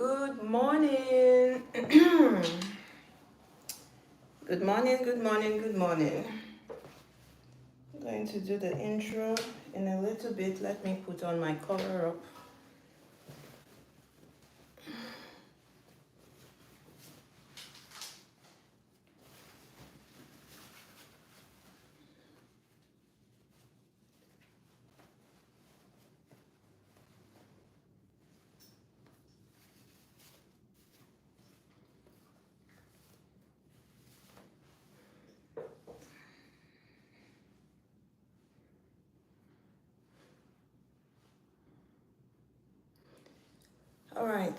Good morning. Good morning, good morning, good morning. I'm going to do the intro in a little bit. Let me put on my cover up. All right.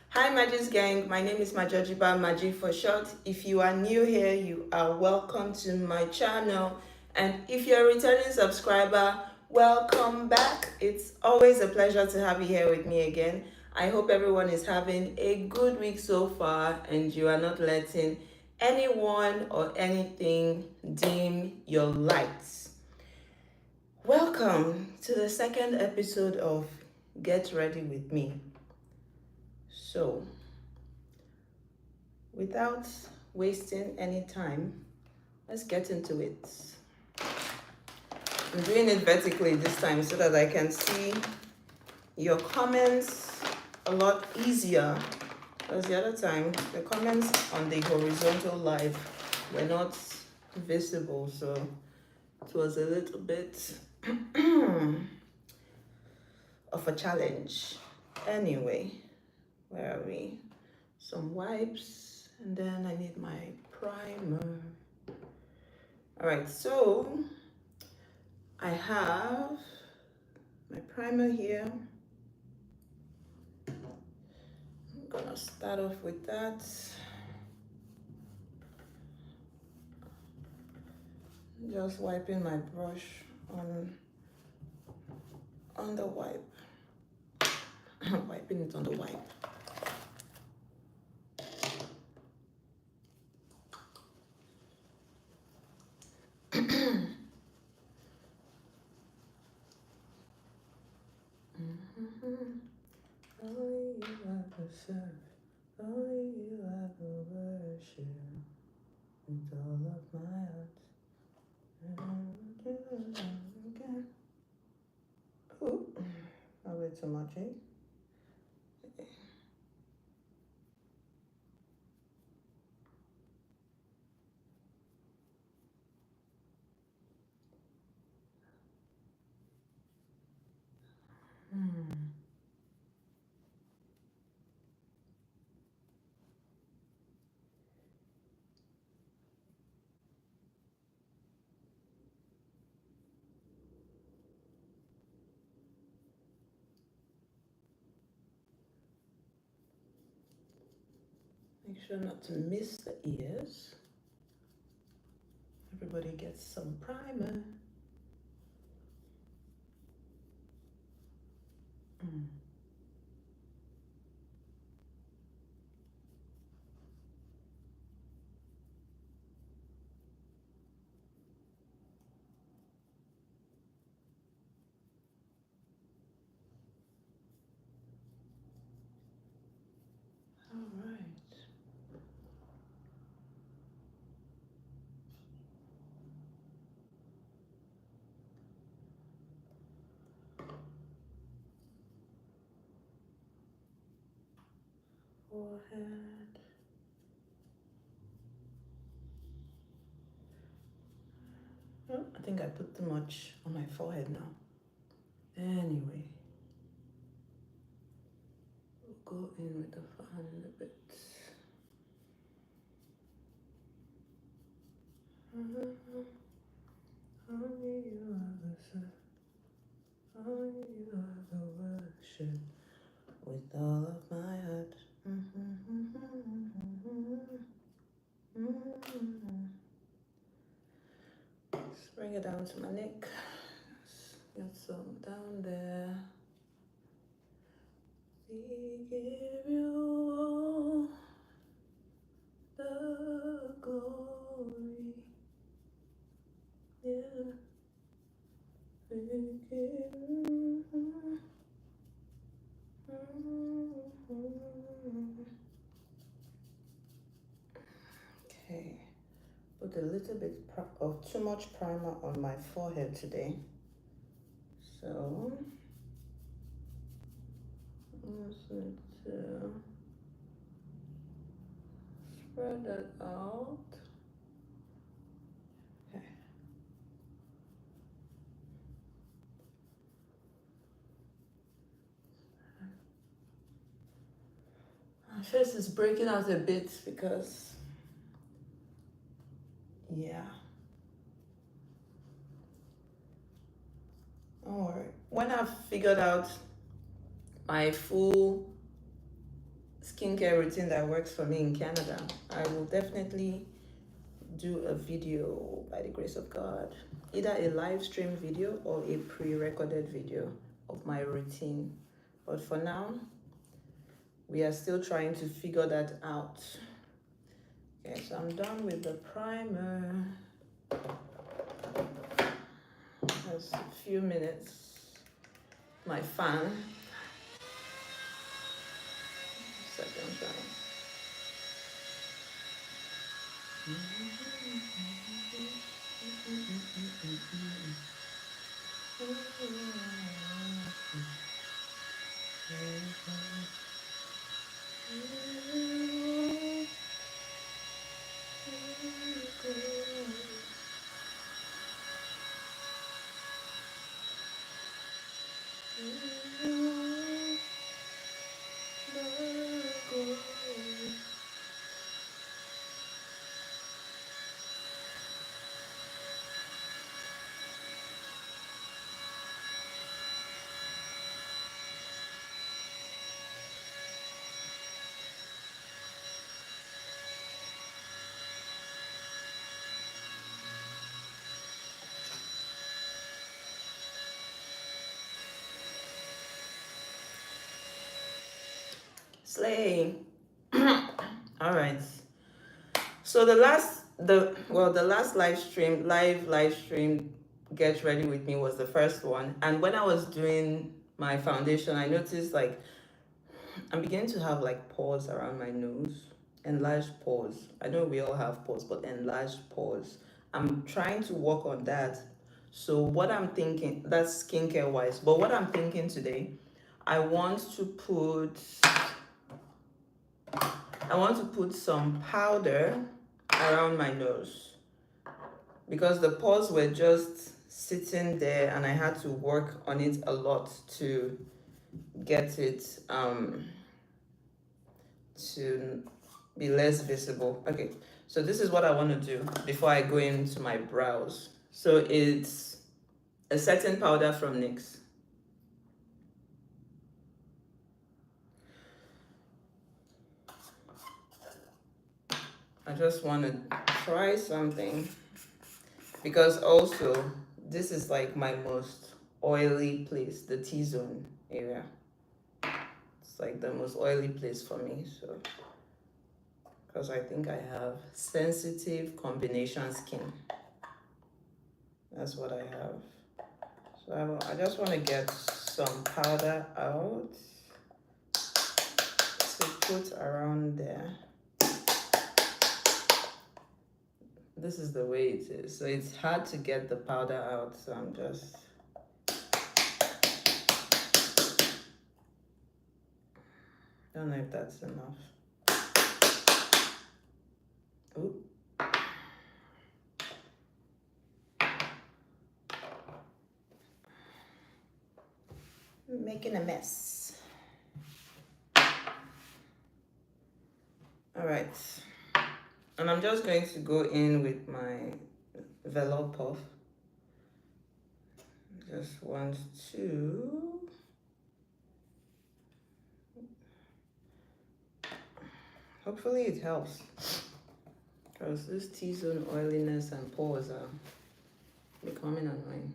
Hi, Magis gang. My name is Mageorgiba, Magi for short. If you are new here, you are welcome to my channel. And if you're a returning subscriber, welcome back. It's always a pleasure to have you here with me again. I hope everyone is having a good week so far and you are not letting anyone or anything dim your lights. Welcome to the second episode of Get Ready With Me. So, without wasting any time, let's get into it. I'm doing it vertically this time so that I can see your comments a lot easier, because the other time the comments on the horizontal live were not visible, so it was a little bit of a challenge. Anyway, where are we? Some wipes, and then I need my primer. All right, so I have my primer here. I'm gonna start off with that. Just wiping my brush on the wipe. Wiping it on the wipe. Only you I could serve, only you I could worship with all of my heart. Ooh, a bit too much, eh? Make sure not to miss the ears. Everybody gets some primer. All right. Forehead. Oh, I think I put too much on my forehead now. Anyway, we'll go in with the fan a bit. Only you are the sun, only you are the worship with all of my heart. Let's bring it down to my neck. Get some down there. We give you all the glory. Yeah. We Okay, put a little bit of too much primer on my forehead today. So I'm just going to spread that out. Okay. My face is breaking out a bit because, yeah. Don't worry. When I've figured out my full skincare routine that works for me in Canada, I will definitely do a video by the grace of God, either a live stream video or a pre-recorded video of my routine. But for now, we are still trying to figure that out. Okay, so I'm done with the primer. Just a few minutes. My fan. Second fan. Slay. All right. So the last live stream Get Ready With Me was the first one. And when I was doing my foundation, I noticed like I'm beginning to have like pores around my nose, enlarged pores. I know we all have pores, but enlarged pores. I'm trying to work on that. So what I'm thinking, that's skincare wise, but what I'm thinking today, I want to put some powder around my nose because the pores were just sitting there and I had to work on it a lot to get it to be less visible. Okay, so this is what I want to do before I go into my brows. So it's a setting powder from NYX. I just want to try something because also this is like my most oily place, the T-zone area. It's like the most oily place for me, so because I think I have sensitive combination skin. That's what I have. So I just want to get some powder out to put around there. This is the way it is. So it's hard to get the powder out, so I'm just don't know if that's enough. Ooh. I'm making a mess. All right. And I'm just going to go in with my velour puff. Just want to hopefully it helps because this T-zone oiliness and pores are becoming annoying.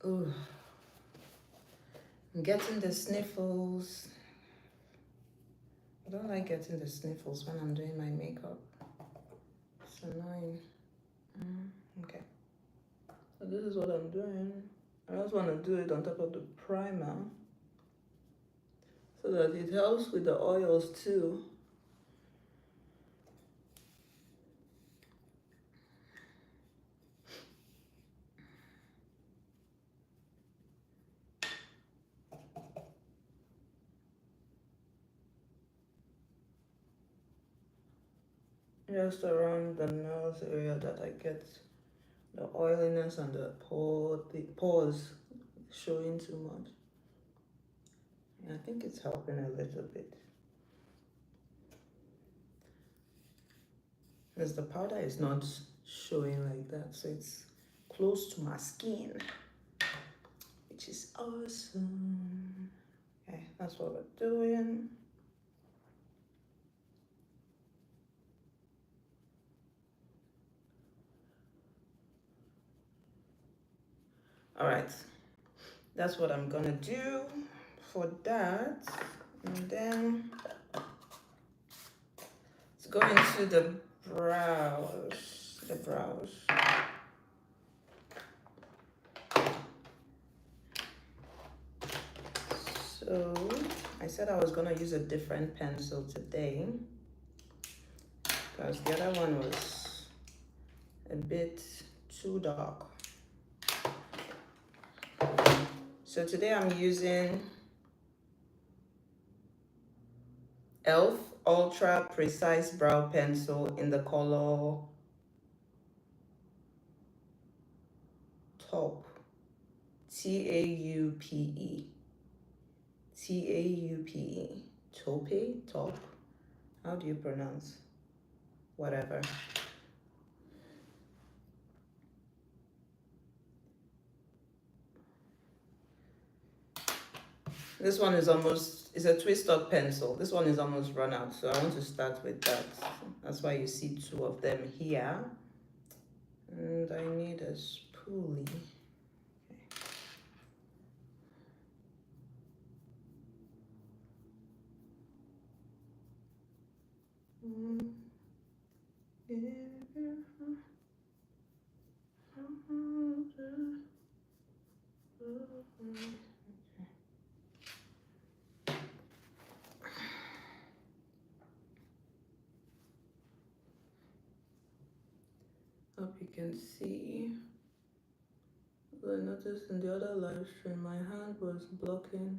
Ooh, I'm getting the sniffles. I don't like getting the sniffles when I'm doing my makeup. It's annoying. Okay. this is what I'm doing. I just want to do it on top of the primer so that it helps with the oils too. Just around the nose area that I get the oiliness and the pores showing too much. I think it's helping a little bit. Because the powder is not showing like that, so it's close to my skin, which is awesome. Okay, that's what we're doing. All right, that's what I'm gonna do for that. And then let's go into the brows. So I said I was gonna use a different pencil today because the other one was a bit too dark. So today I'm using e.l.f. Ultra Precise Brow Pencil in the color Taupe. Taupe. Taupe. Taupe. How do you pronounce? Whatever. This one is it's a twist up pencil. This one is almost run out, so I want to start with that. That's why you see two of them here. And I need a spoolie. Hope you can see. I noticed in the other live stream my hand was blocking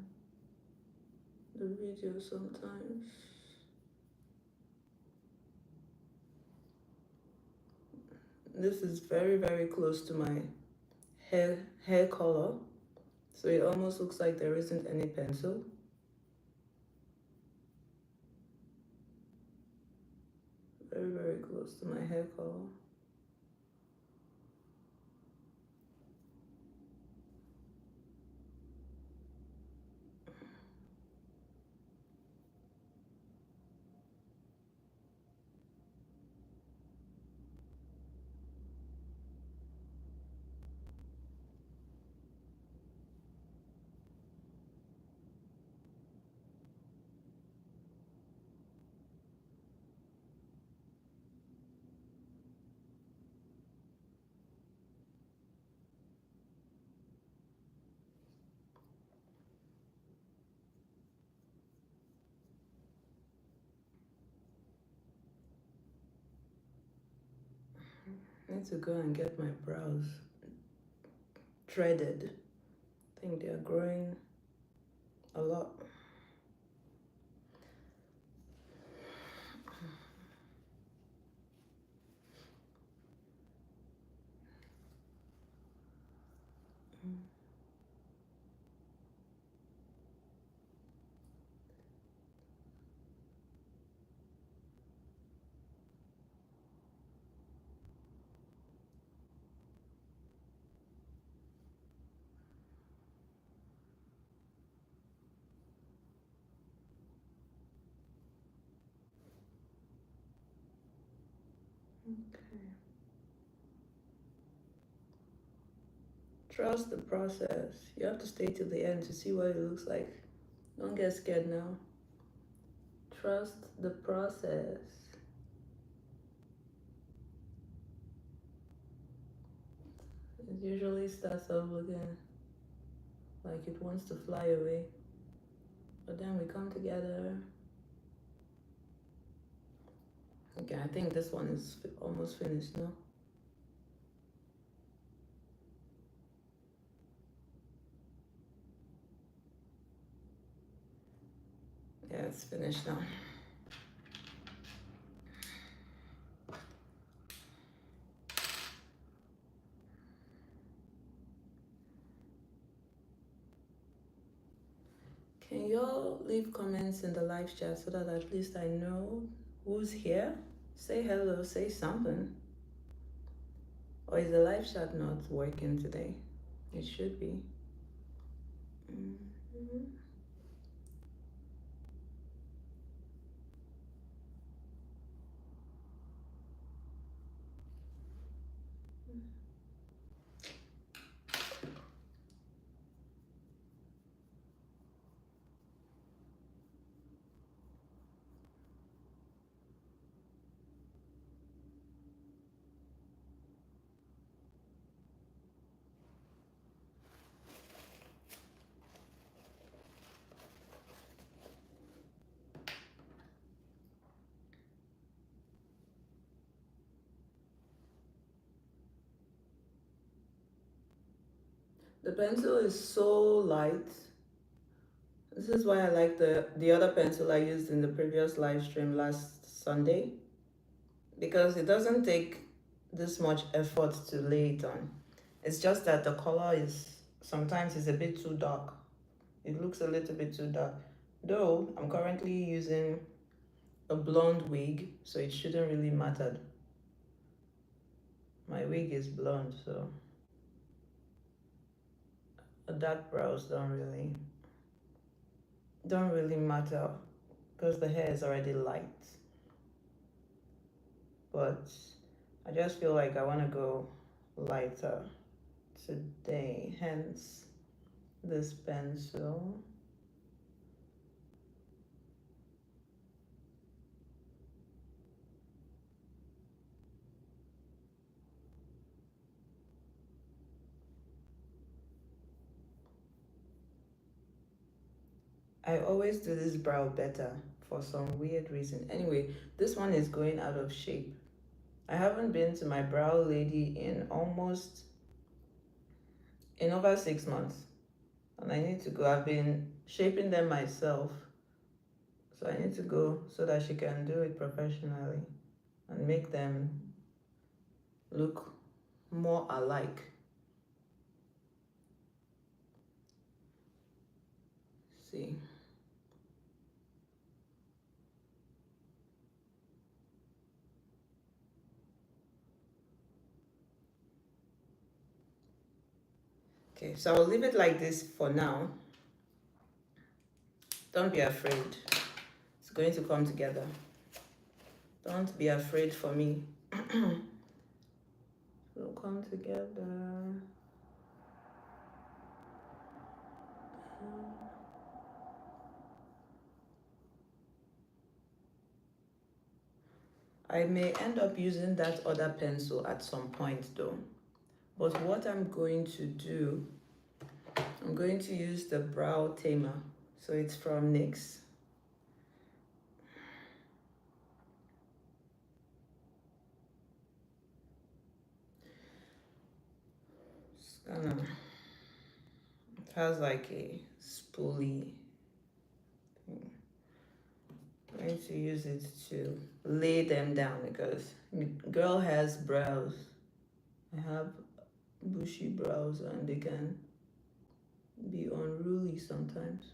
the video sometimes. This is very, very close to my hair color, so it almost looks like there isn't any pencil. Very, very close to my hair color. I need to go and get my brows threaded. I think they are growing a lot. Okay. Trust the process. You have to stay till the end to see what it looks like. Don't get scared now. Trust the process. It usually starts off looking like it wants to fly away, but then we come together. Okay, I think this one is almost finished now. Yeah, it's finished now. Can y'all leave comments in the live chat so that at least I know who's here? Say hello, say something. Or is the live chat not working today? It should be. Mm-hmm. The pencil is so light. This is why I like the other pencil I used in the previous live stream last Sunday, because it doesn't take this much effort to lay it on. It's just that the color is sometimes is a bit too dark. It looks a little bit too dark. Though I'm currently using a blonde wig, so it shouldn't really matter. My wig is blonde, so the dark brows don't really matter because the hair is already light. But I just feel like I want to go lighter today, hence this pencil. I always do this brow better for some weird reason. Anyway, this one is going out of shape. I haven't been to my brow lady in over 6 months, and I need to go. I've been shaping them myself, so I need to go so that she can do it professionally and make them look more alike. See. Okay, so I'll leave it like this for now. Don't be afraid. It's going to come together. Don't be afraid for me. It'll come together. I may end up using that other pencil at some point though. But what I'm going to do, I'm going to use the brow tamer. So it's from NYX. It has like a spoolie thing. I'm going to use it to lay them down because girl has brows. I have bushy brows and they can be unruly sometimes.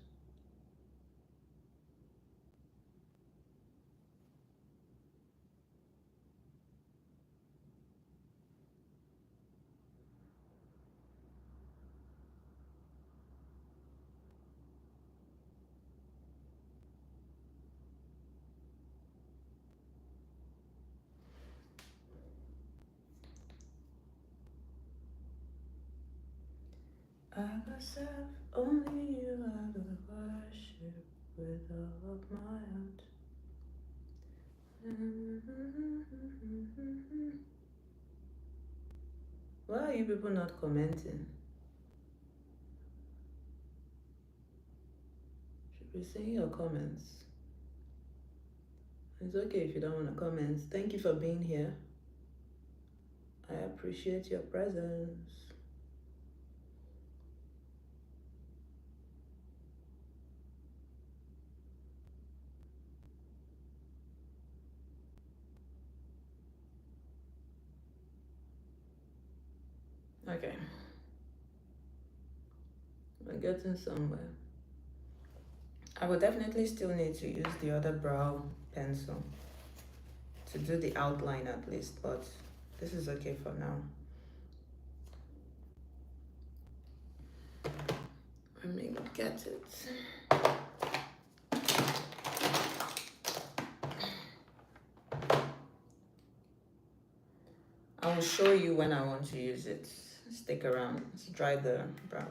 I got self, only you I will worship with all of my heart. Why are you people not commenting? Should be seeing your comments. It's okay if you don't want to comment. Thank you for being here. I appreciate your presence. Okay. We're getting somewhere. I will definitely still need to use the other brow pencil to do the outline at least, but this is okay for now. Let me get it. I will show you when I want to use it. Stick around. Let's dry the brows.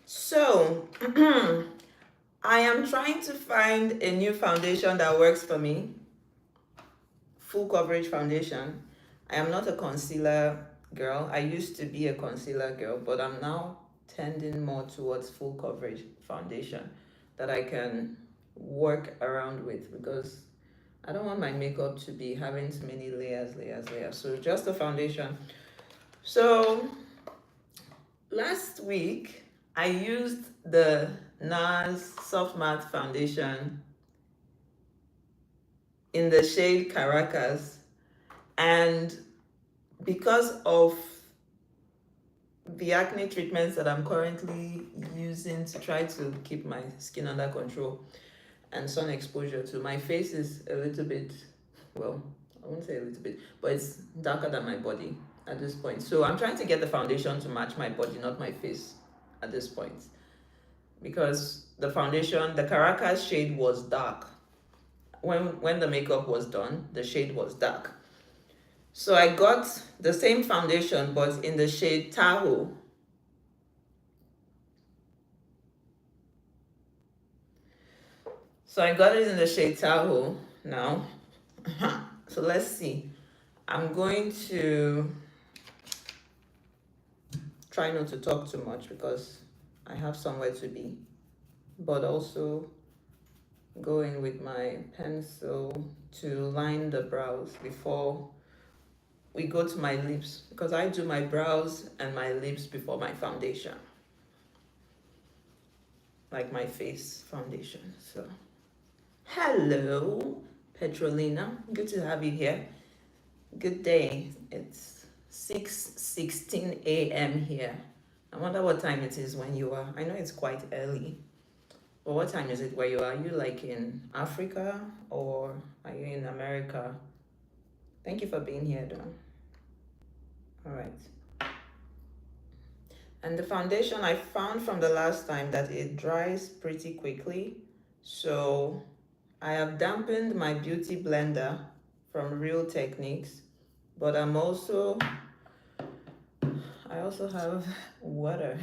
So, I am trying to find a new foundation that works for me. Full coverage foundation. I am not a concealer girl. I used to be a concealer girl, but I'm now tending more towards full coverage foundation that I can work around with, because I don't want my makeup to be having too many layers. So just a foundation. So last week I used the NARS Soft Matte Foundation in the shade Caracas, and because of the acne treatments that I'm currently using to try to keep my skin under control and sun exposure too, my face is a little bit, well, I won't say a little bit, but it's darker than my body at this point. So I'm trying to get the foundation to match my body, not my face at this point, because the foundation, the Caracas shade, was dark. When the makeup was done, the shade was dark. So I got the same foundation, but in the shade Tahoe. So I got it in the shade Tahoe now. So let's see. I'm going to try not to talk too much because I have somewhere to be, but also go in with my pencil to line the brows before we go to my lips, because I do my brows and my lips before my foundation, like my face foundation. So hello Petrolina, good to have you here. Good day. It's 6:16 a.m. here. I wonder what time it is when you are. I know it's quite early, but what time is it where you are? Are you like in Africa or are you in America? Thank you for being here though. All right. And the foundation, I found from the last time that it dries pretty quickly. So I have dampened my beauty blender from Real Techniques, but I also have water.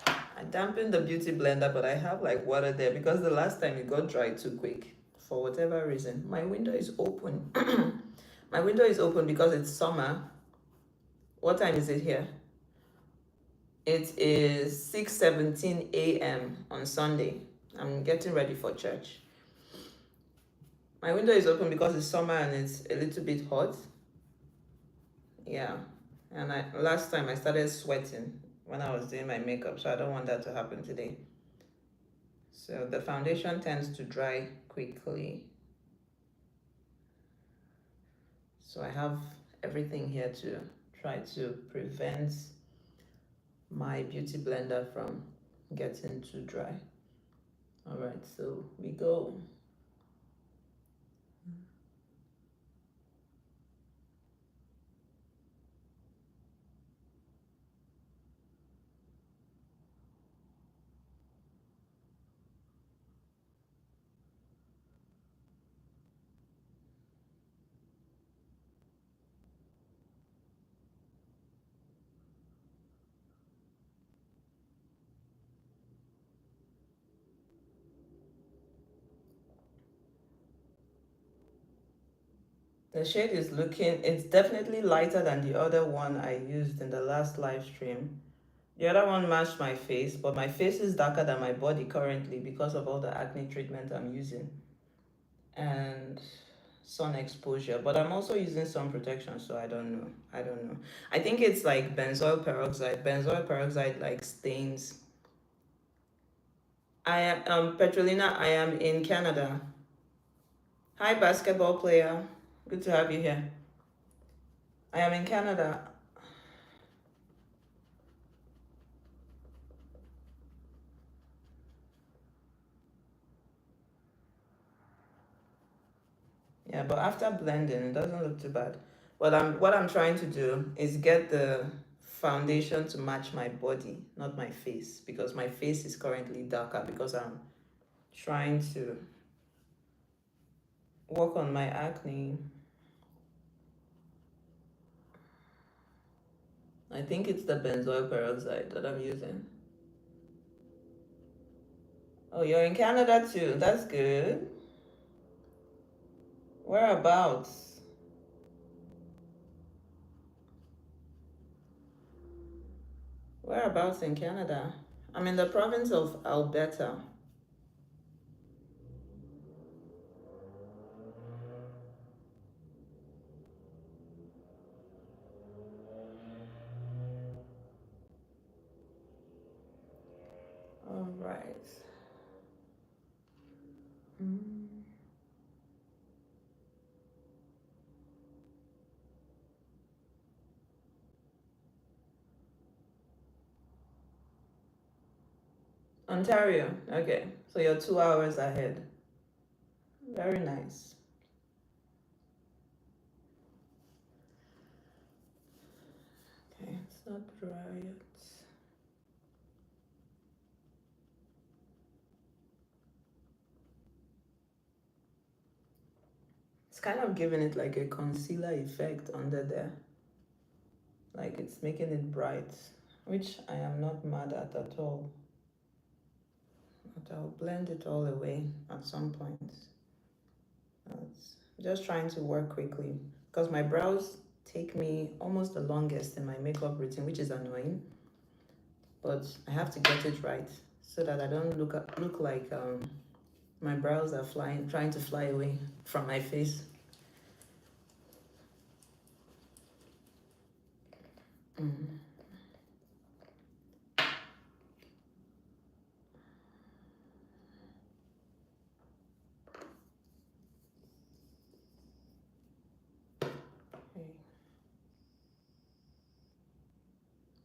I dampened the beauty blender, but I have like water there because the last time it got dry too quick for whatever reason. My window is open. My window is open because it's summer. What time is it here? It is 6:17 a.m. on Sunday. I'm getting ready for church. My window is open because it's summer and it's a little bit hot. Yeah. And last time I started sweating when I was doing my makeup, so I don't want that to happen today. So the foundation tends to dry quickly. So I have everything here to try to prevent my beauty blender from getting too dry. All right, so we go. The shade is looking, it's definitely lighter than the other one I used in the last live stream. The other one matched my face, but my face is darker than my body currently because of all the acne treatment I'm using and sun exposure. But I'm also using sun protection, so I don't know. I think it's like benzoyl peroxide. Benzoyl peroxide like stains. I am Petrolina. I am in Canada. Hi, basketball player. Good to have you here. I am in Canada. Yeah, but after blending, it doesn't look too bad. What I'm trying to do is get the foundation to match my body, not my face, because my face is currently darker because I'm trying to work on my acne. I think it's the benzoyl peroxide that I'm using. Oh, you're in Canada too. That's good. Whereabouts? Whereabouts in Canada? I'm in the province of Alberta. All right. Ontario. Okay. So you're 2 hours ahead. Very nice. Okay, it's not dry yet. It's kind of giving it like a concealer effect under there. Like it's making it bright, which I am not mad at all. But I'll blend it all away at some point. Just trying to work quickly because my brows take me almost the longest in my makeup routine, which is annoying. But I have to get it right so that I don't look like my brows are trying to fly away from my face.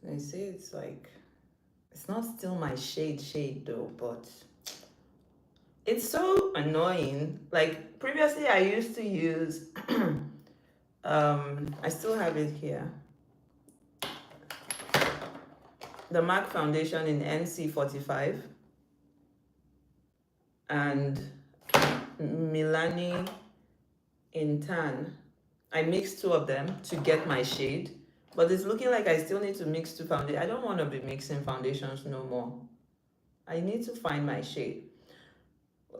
They say it's like, it's not still my shade though, but it's so annoying. Like previously I used to use, I still have it here, the MAC foundation in NC45 and Milani in tan. I mixed two of them to get my shade, but it's looking like I still need to mix two foundations. I don't want to be mixing foundations no more. I need to find my shade.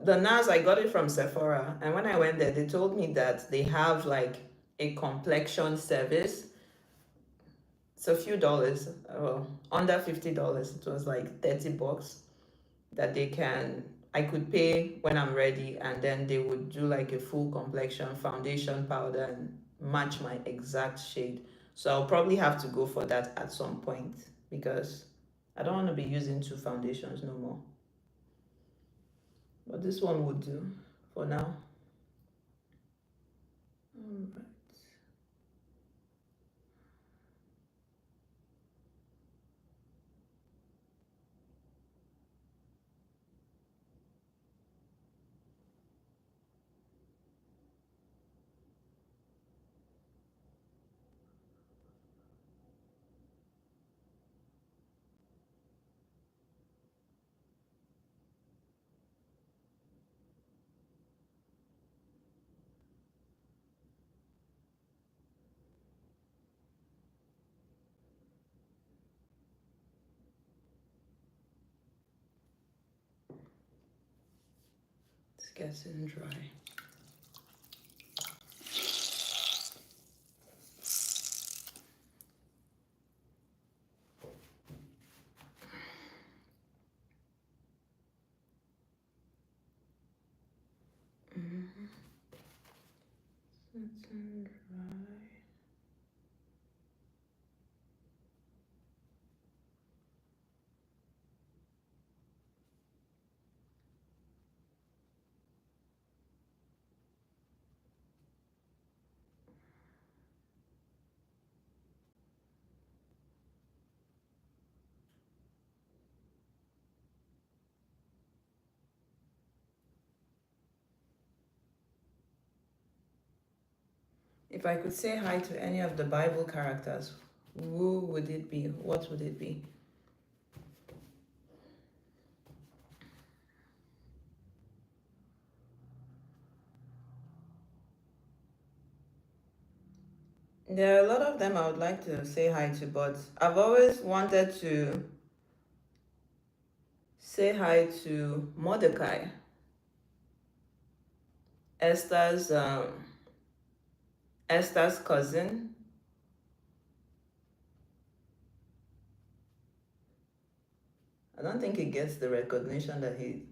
The NARS, I got it from Sephora, and when I went there, they told me that they have like a complexion service. It's a few dollars, under $50. It was like $30 that I could pay when I'm ready, and then they would do like a full complexion foundation powder and match my exact shade. So I'll probably have to go for that at some point because I don't want to be using 2 foundations no more. But this one would do for now. Alright. It's getting dry. Getting dry. If I could say hi to any of the Bible characters, who would it be? What would it be? There are a lot of them I would like to say hi to, but I've always wanted to say hi to Mordecai, Esther's cousin. I don't think he gets the recognition that he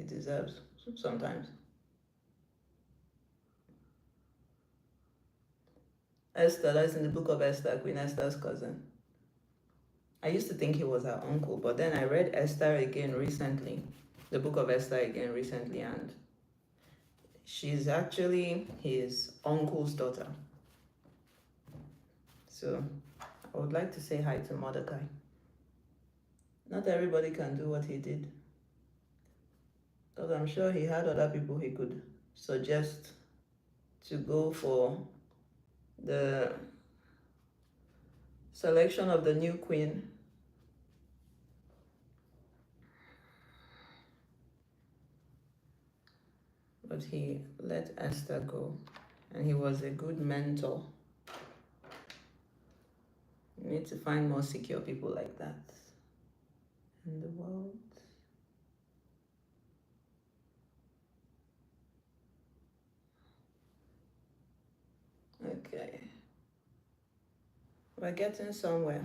deserves sometimes. Esther, that's in the book of Esther, Queen Esther's cousin. I used to think he was her uncle, but then I read Esther again recently, the book of Esther again recently, and she's actually his uncle's daughter. So I would like to say hi to Mordecai. Not everybody can do what he did, because I'm sure he had other people he could suggest to go for the selection of the new queen. But he let Esther go, and he was a good mentor. You need to find more secure people like that in the world. Okay. We're getting somewhere.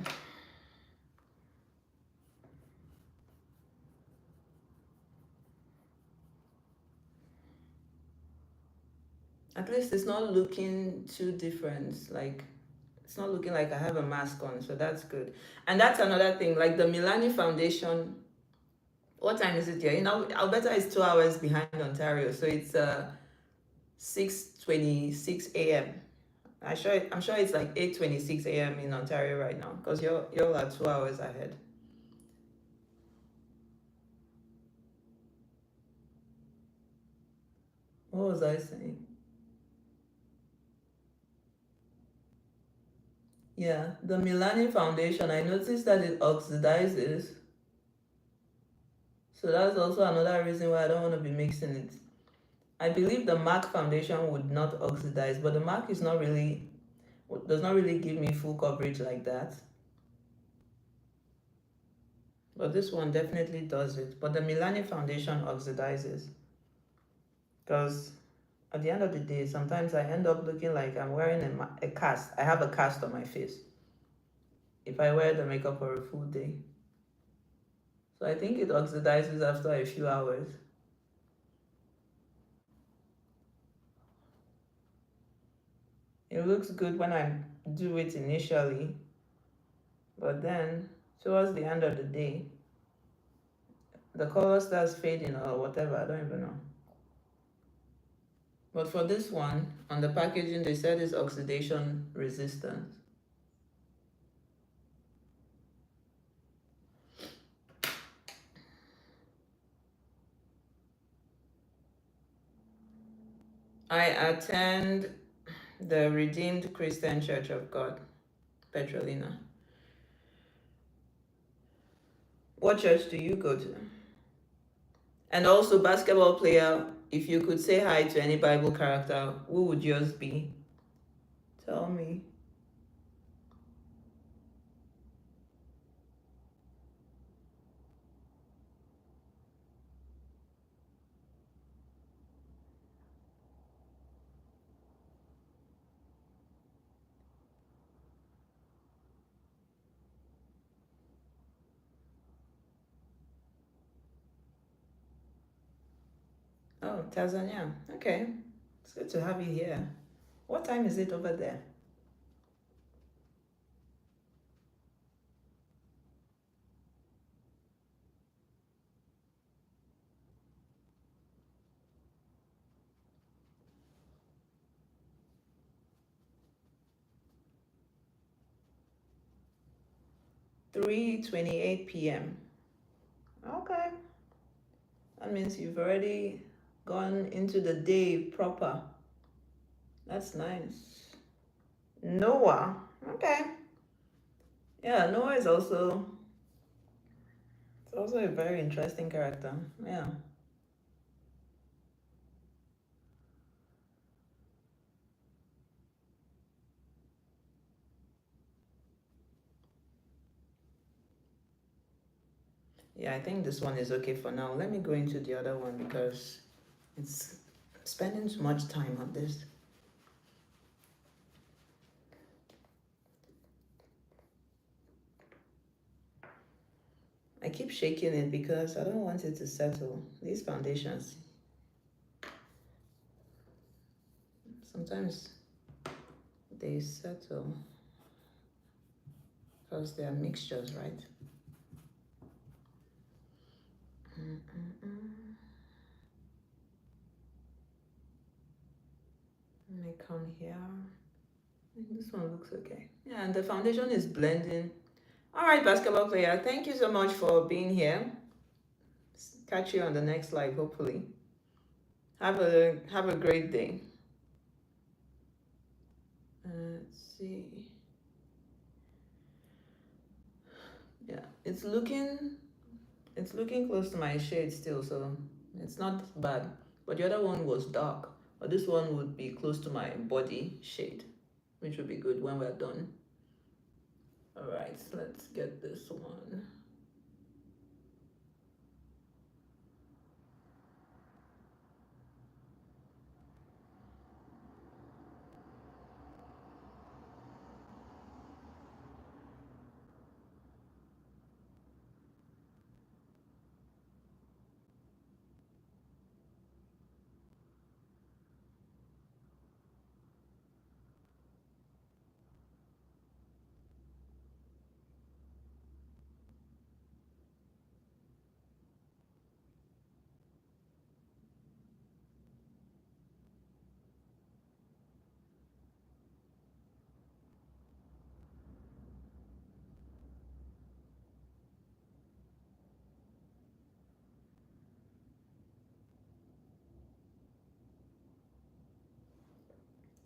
At least it's not looking too different. Like, it's not looking like I have a mask on, so that's good. And that's another thing, like the Milani Foundation. What time is it here? You know, Alberta is 2 hours behind Ontario, so it's 6:26 a.m. I'm sure it's like 8:26 a.m. in Ontario right now, because you're like 2 hours ahead. What was I saying? Yeah, the Milani Foundation, I noticed that it oxidizes. So that's also another reason why I don't want to be mixing it. I believe the MAC Foundation would not oxidize, but the MAC is not really, does not really give me full coverage like that. But this one definitely does it. But the Milani Foundation oxidizes. Because at the end of the day, sometimes I end up looking like I'm wearing a cast. I have a cast on my face if I wear the makeup for a full day. So I think it oxidizes after a few hours. It looks good when I do it initially, but then towards the end of the day. The color starts fading or whatever, I don't even know. But for this one, on the packaging, they said it's oxidation resistant. I attend the Redeemed Christian Church of God, Petrolina. What church do you go to? And also, basketball player, if you could say hi to any Bible character, who would yours be? Tell me. Oh, Tanzania. Okay. It's good to have you here. What time is it over there? (3:28 p.m.) Okay. That means you've already gone into the day proper. That's nice. Noah. Okay. Yeah, Noah is also a very interesting character. Yeah. Yeah, I think this one is okay for now. Let me go into the other one because it's spending too much time on this. I keep shaking it because I don't want it to settle. These foundations, sometimes they settle because they are mixtures, right? Let me come here. I think this one looks okay. Yeah, and the foundation is blending. All right, basketball player, thank you so much for being here. Catch you on the next live, hopefully. Have a great day. Let's see. Yeah, it's looking close to my shade still, so it's not bad. But the other one was dark, but this one would be close to my body shade, which would be good when we're done. All right, so let's get this one.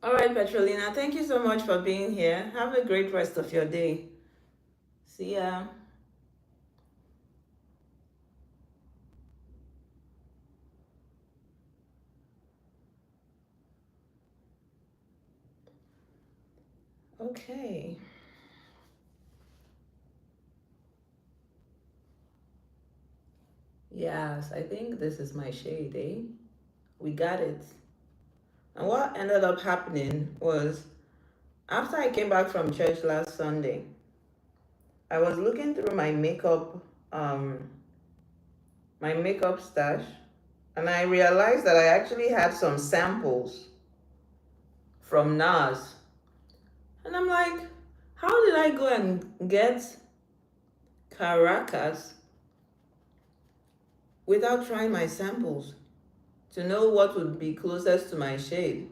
All right, Petrolina, thank you so much for being here. Have a great rest of your day. See ya. Okay. Yes, I think this is my shade, eh? We got it. And what ended up happening was after I came back from church last Sunday, I was looking through um my makeup stash, and I realized that I actually had some samples from NARS. And I'm like, how did I go and get Caracas without trying my samples to know what would be closest to my shade.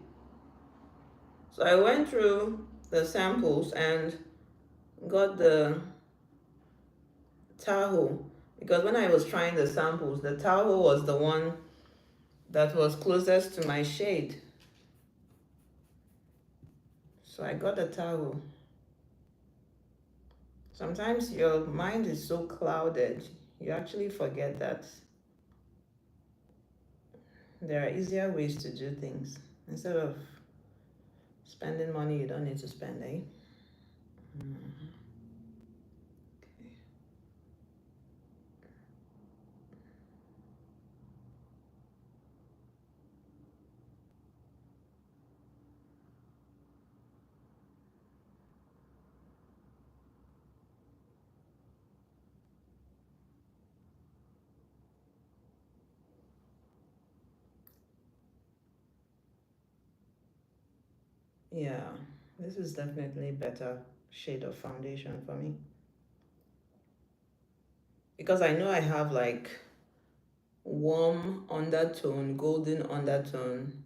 So I went through the samples and got the Tahoe, because when I was trying the samples, the Tahoe was the one that was closest to my shade. So I got the Tahoe. Sometimes your mind is so clouded, you actually forget that there are easier ways to do things. Instead of spending money you don't need to spend, eh? Okay. Yeah, this is definitely better shade of foundation for me. Because I know I have like warm undertone, golden undertone.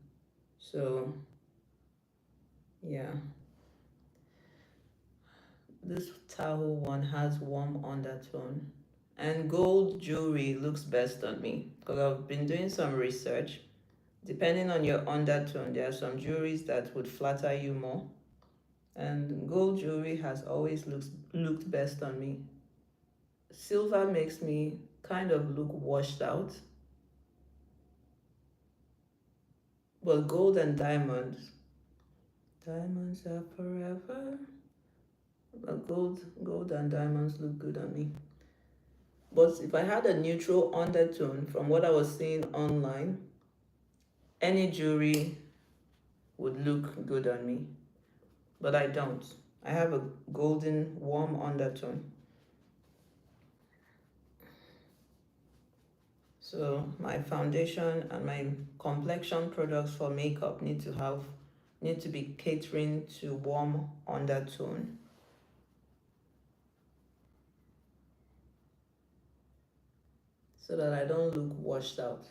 So yeah, this Tahoe one has warm undertone. And gold jewelry looks best on me because I've been doing some research. Depending on your undertone, there are some jewelries that would flatter you more. And gold jewelry has always looked best on me. Silver makes me kind of look washed out. But gold and diamonds are forever. But gold and diamonds look good on me. But if I had a neutral undertone from what I was seeing online, any jewelry would look good on me. But I don't. I have a golden warm undertone. So my foundation and my complexion products for makeup need to be catering to warm undertone. So that I don't look washed out.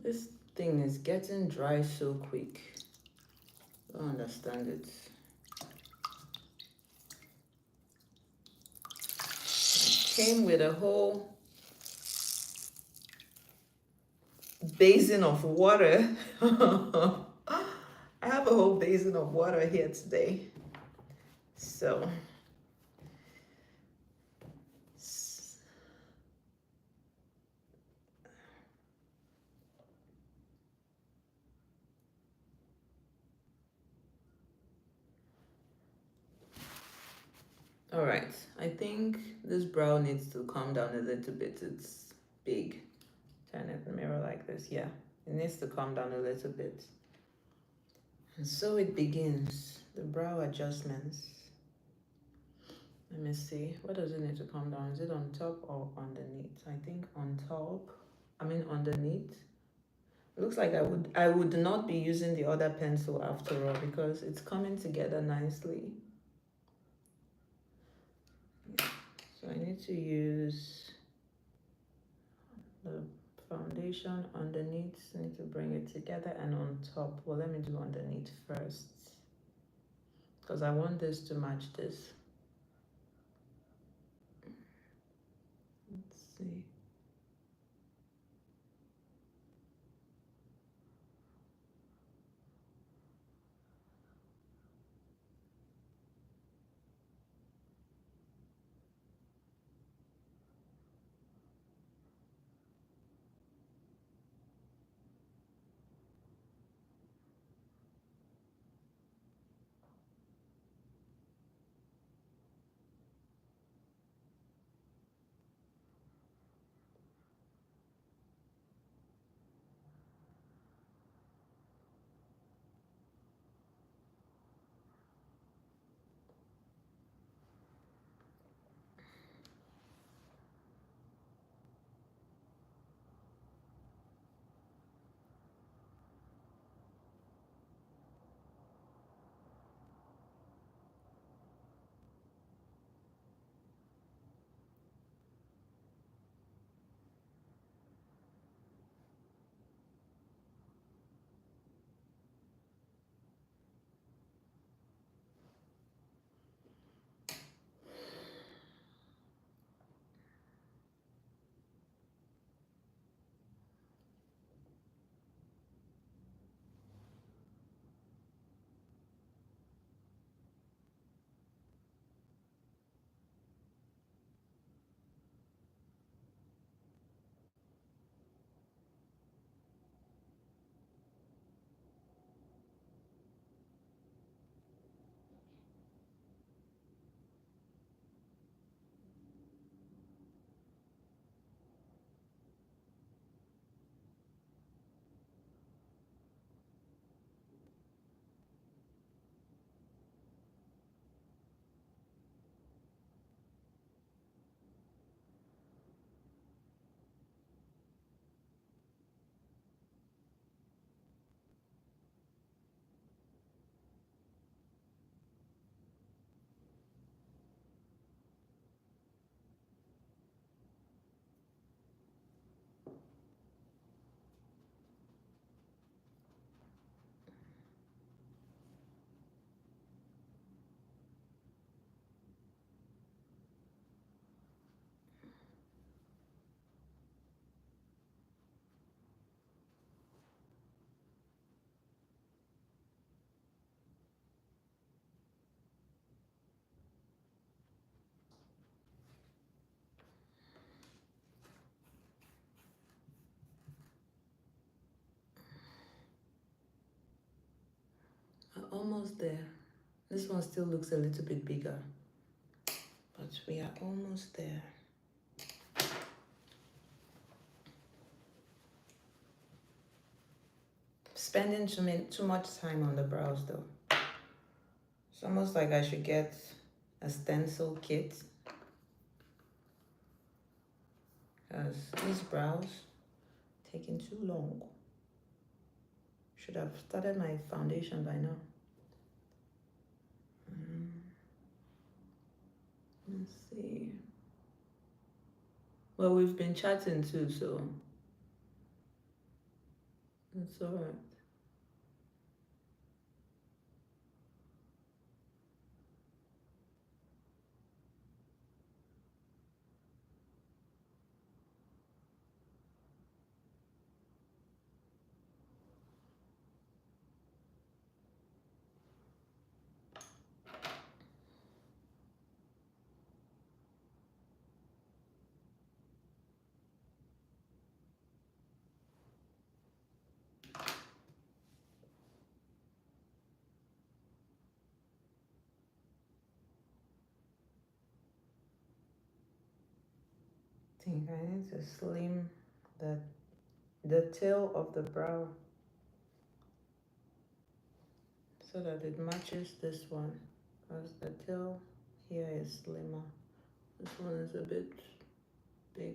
This thing is getting dry so quick. I don't understand it. Came with a whole basin of water. I have a whole basin of water here today. So all right, I think this brow needs to calm down a little bit. It's big. Turn it in the mirror like this. Yeah, it needs to calm down a little bit. And so it begins, the brow adjustments. Let me see, what does it need to calm down? Is it on top or underneath? I think on top, underneath. It looks like I would not be using the other pencil after all because it's coming together nicely. So I need to use the foundation underneath. I need to bring it together, and on top, well, let me do underneath first because I want this to match this. Let's see. almost there. This one still looks a little bit bigger, but we are almost there. Spending too much time on the brows though. It's almost like I should get a stencil kit, because these brows taking too long. Should have started my foundation by now. Let's see. Well, we've been chatting too, so that's all right. I think I need to slim the tail of the brow so that it matches this one, because the tail here is slimmer. This one is a bit big.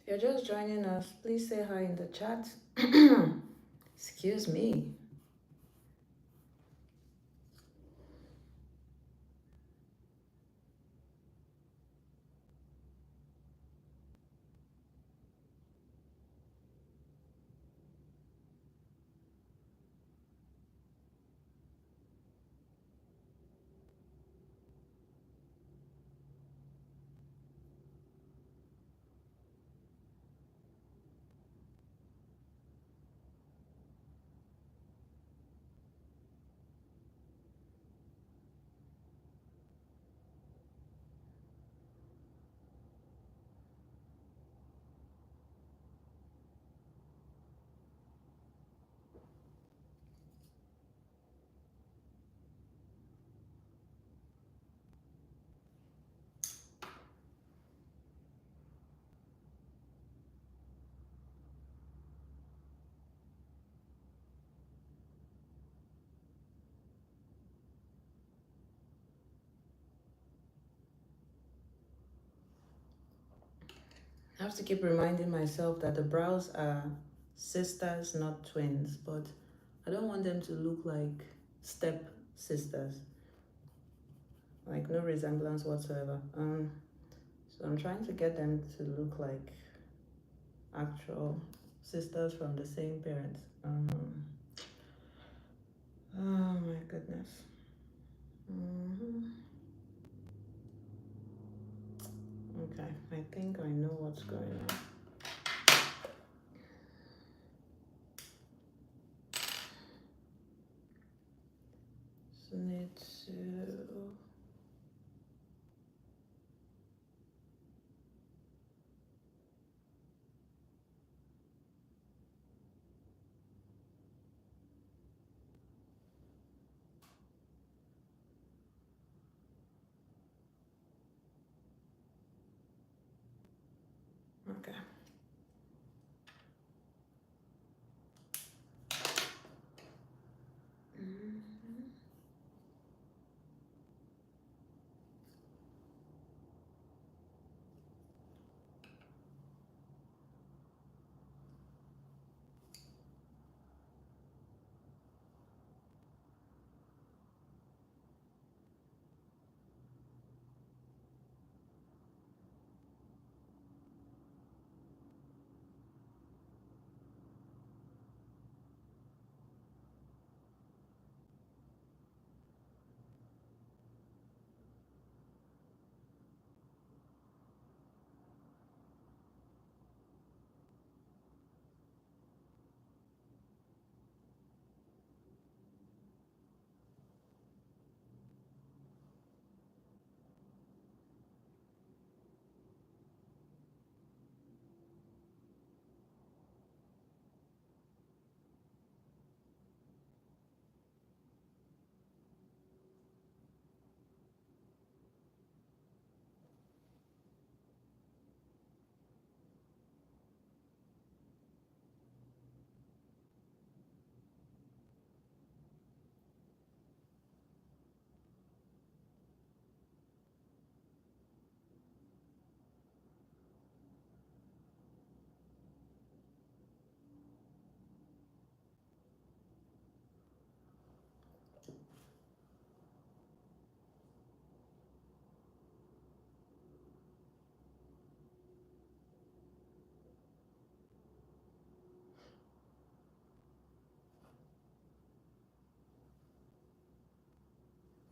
If you're just joining us, please say hi in the chat. Excuse me. I have to keep reminding myself that the brows are sisters, not twins, but I don't want them to look like step sisters, like no resemblance whatsoever. So I'm trying to get them to look like actual sisters from the same parents. Oh my goodness. Okay, I think I know what's going on. So need to. Okay.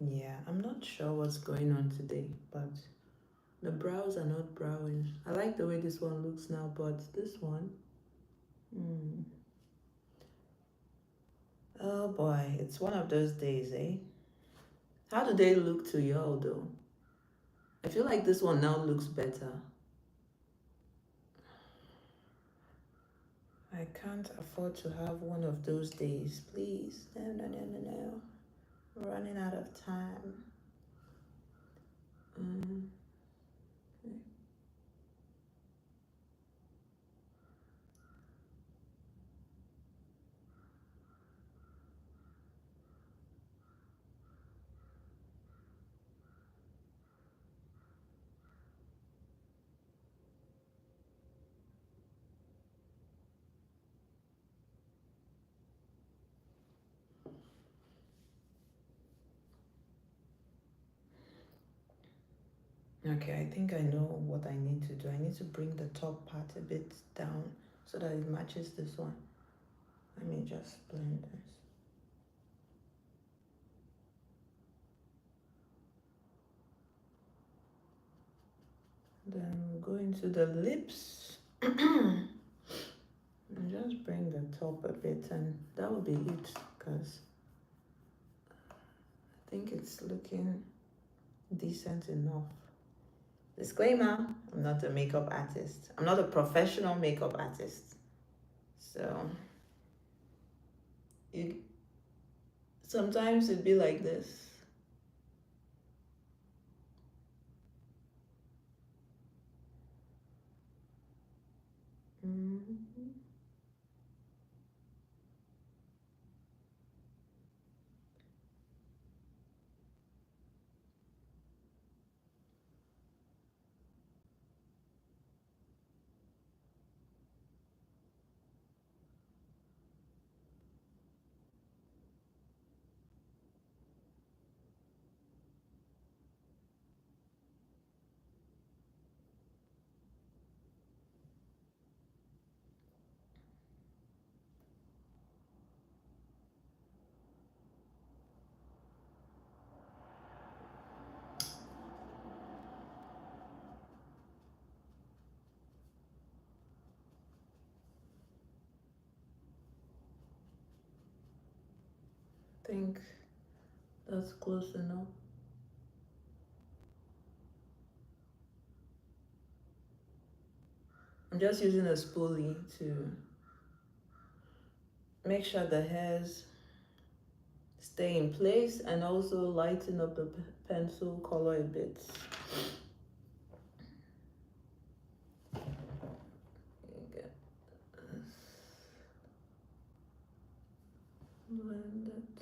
Yeah, I'm not sure what's going on today, but the brows are not browing. I like the way this one looks now, but this one, oh boy, it's one of those days, eh? How do they look to y'all though? I feel like this one now looks better. I can't afford to have one of those days, please. No, no, no, no, no. I'm running out of time. Okay, I think I know what I need to do. I need to bring the top part a bit down so that it matches this one. Let me just blend this. Then we'll go into the lips. And just bring the top a bit, and that will be it, because I think it's looking decent enough. Disclaimer, I'm not a makeup artist. I'm not a professional makeup artist. So it sometimes it'd be like this. think that's close enough. I'm just using a spoolie to make sure the hairs stay in place and also lighten up the pencil color a bit. Blend it.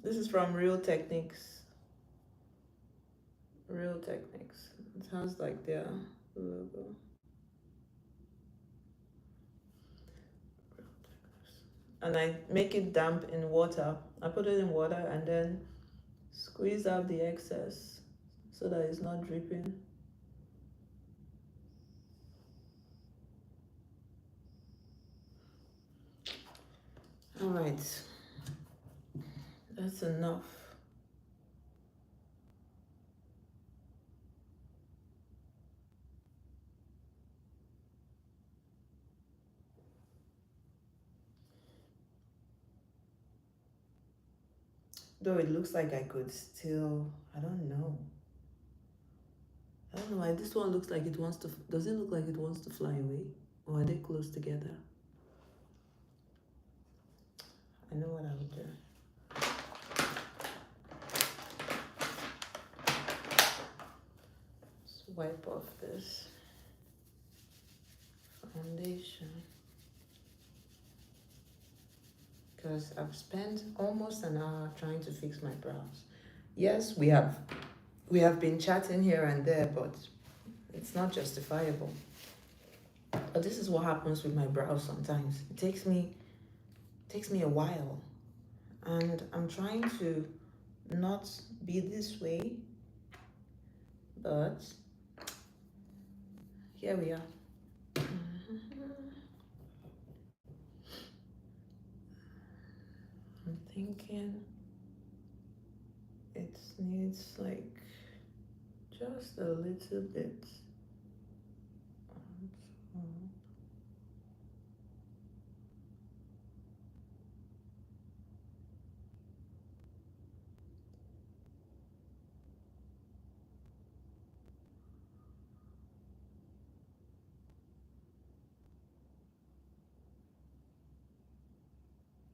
This is from Real Techniques. Real Techniques. It has like their logo. And I make it damp in water. I put it in water and then squeeze out the excess so that it's not dripping. All right, that's enough. Though it looks like I could still, I don't know. I don't know why this one looks like it wants to, does it look like it wants to fly away? Or are they close together? I know what I would do. Let's wipe off this foundation. Because I've spent almost an hour trying to fix my brows. Yes, we have been chatting here and there, but it's not justifiable. But this is what happens with my brows sometimes. It takes me a while. And I'm trying to not be this way, but here we are. I'm thinking it needs like just a little bit.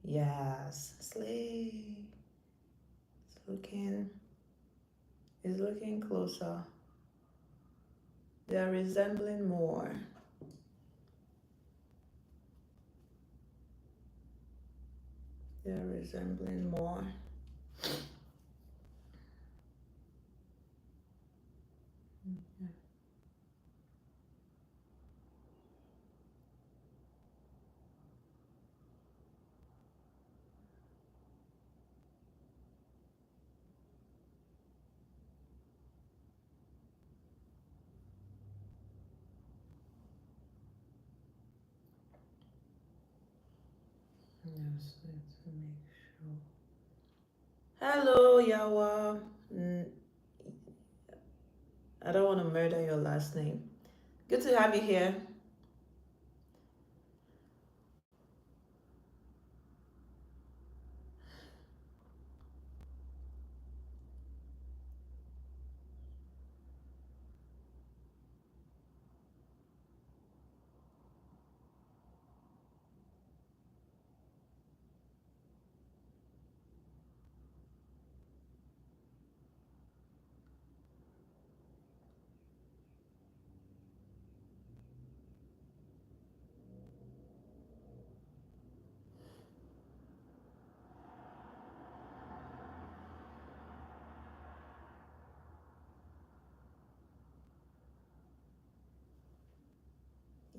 Yes, slay. It's looking closer. They're resembling more. They're resembling more. Yes, let's make sure. Hello, Yawa. I don't want to murder your last name. Good to have you here.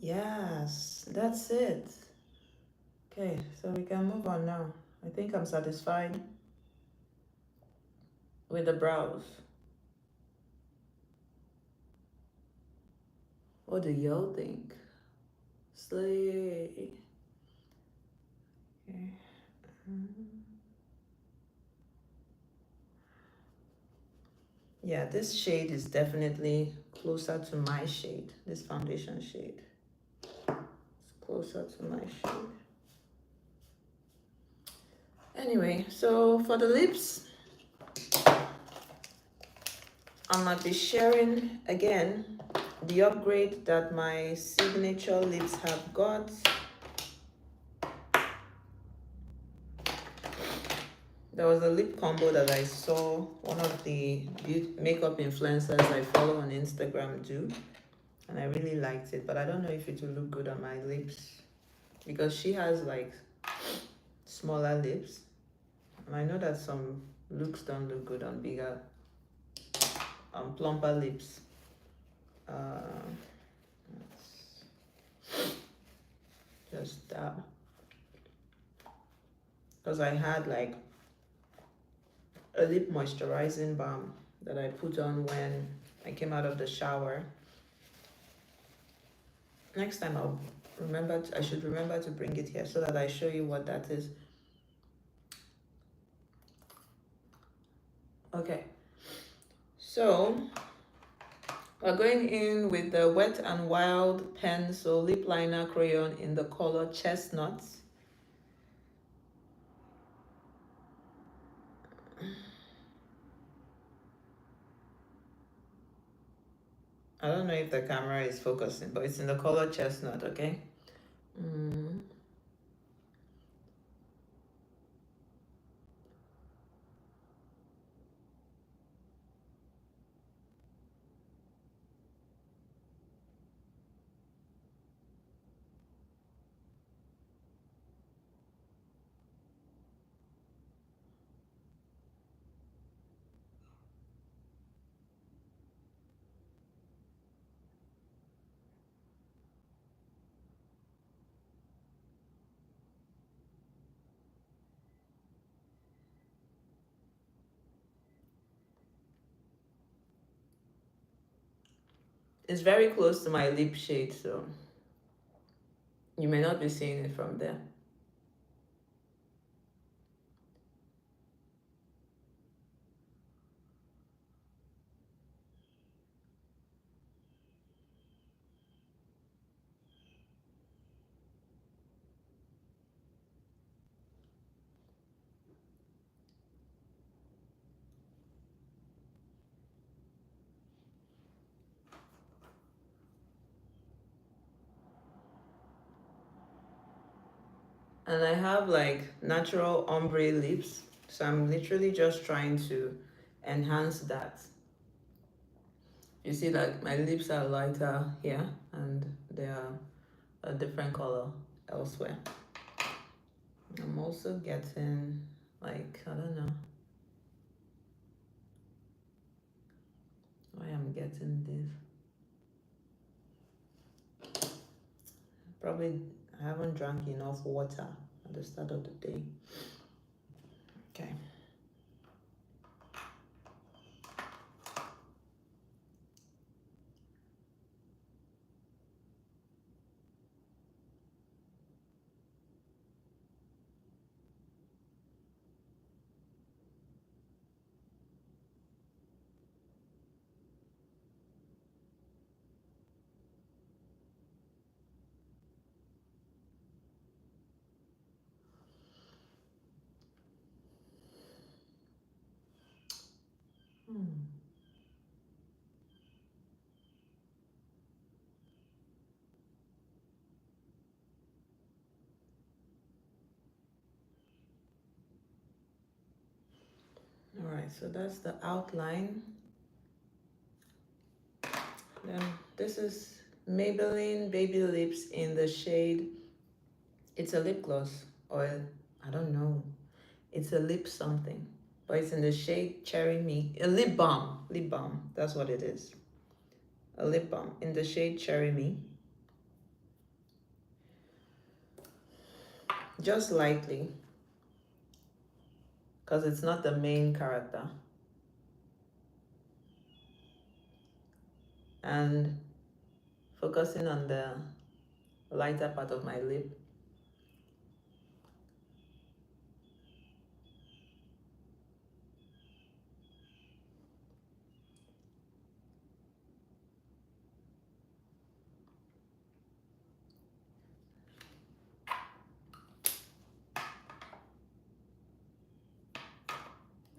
Yes, that's it. Okay, so we can move on now. I think I'm satisfied with the brows. What do y'all think? Slay. Okay. Yeah, this shade is definitely closer to my shade, this foundation shade. It's closer to my shade. Anyway, so for the lips, I'm gonna be sharing again the upgrade that my signature lips have got. There was a lip combo that I saw one of the makeup influencers I follow on Instagram do, and I really liked it, but I don't know if it will look good on my lips because she has like smaller lips, and I know that some looks don't look good on bigger, plumper lips. Just that, because I had like a lip moisturizing balm that I put on when I came out of the shower. Next time I'll remember I should remember to bring it here so that I show you what that is. Okay, so we're going in with the Wet n Wild pencil lip liner crayon in the color Chestnut. I don't know if the camera is focusing, but it's in the color Chestnut, okay? It's very close to my lip shade, so you may not be seeing it from there. And I have like natural ombre lips, so I'm literally just trying to enhance that. You see, like my lips are lighter here and they are a different color elsewhere. I'm also getting like, I don't know why I'm getting this. Probably I haven't drank enough water at the start of the day. Okay. All right, so that's the outline. Then this is Maybelline Baby Lips in the shade, it's a lip gloss oil, I don't know. It's a lip something, but it's in the shade Cherry Me. A lip balm, that's what it is. A lip balm in the shade Cherry Me. Just lightly, because it's not the main character. And focusing on the lighter part of my lip.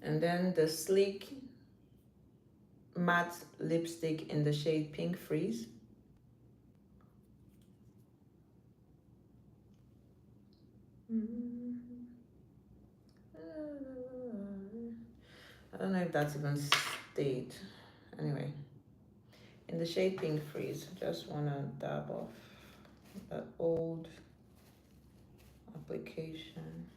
And then the Sleek Matte Lipstick in the shade Pink Freeze. I don't know if that's even stayed. Anyway, in the shade Pink Freeze, just want to dab off that old application.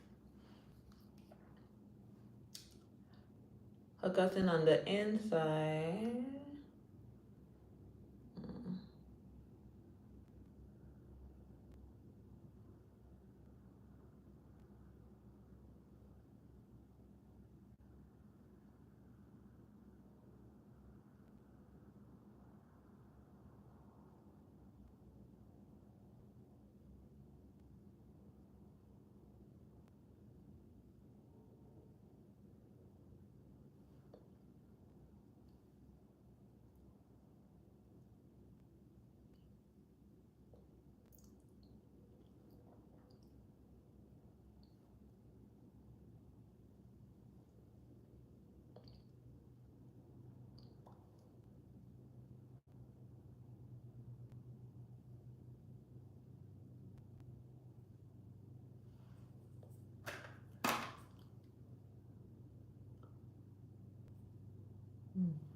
Focusing on the inside.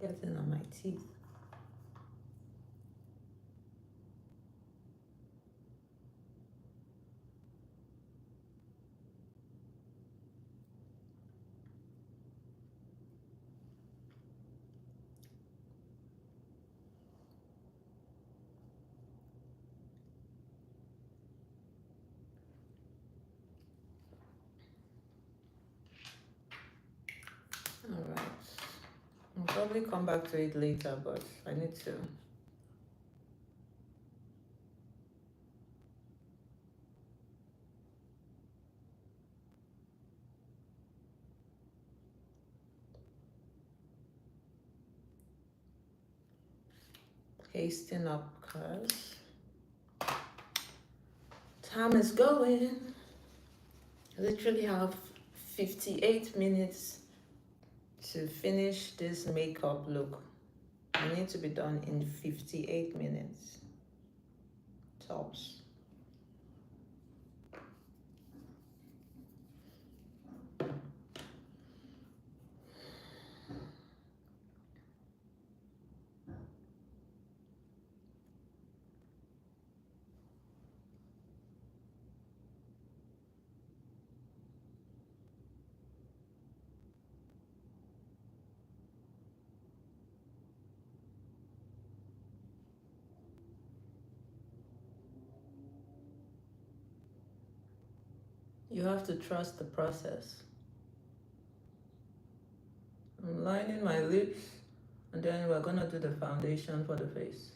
Getting on my teeth. All right. I'll probably come back to it later, but I need to. Pasting up because time is going. I literally have 58 minutes to finish this makeup look. I need to be done in 58 minutes tops. You have to trust the process. I'm lining my lips, and then we're gonna do the foundation for the face.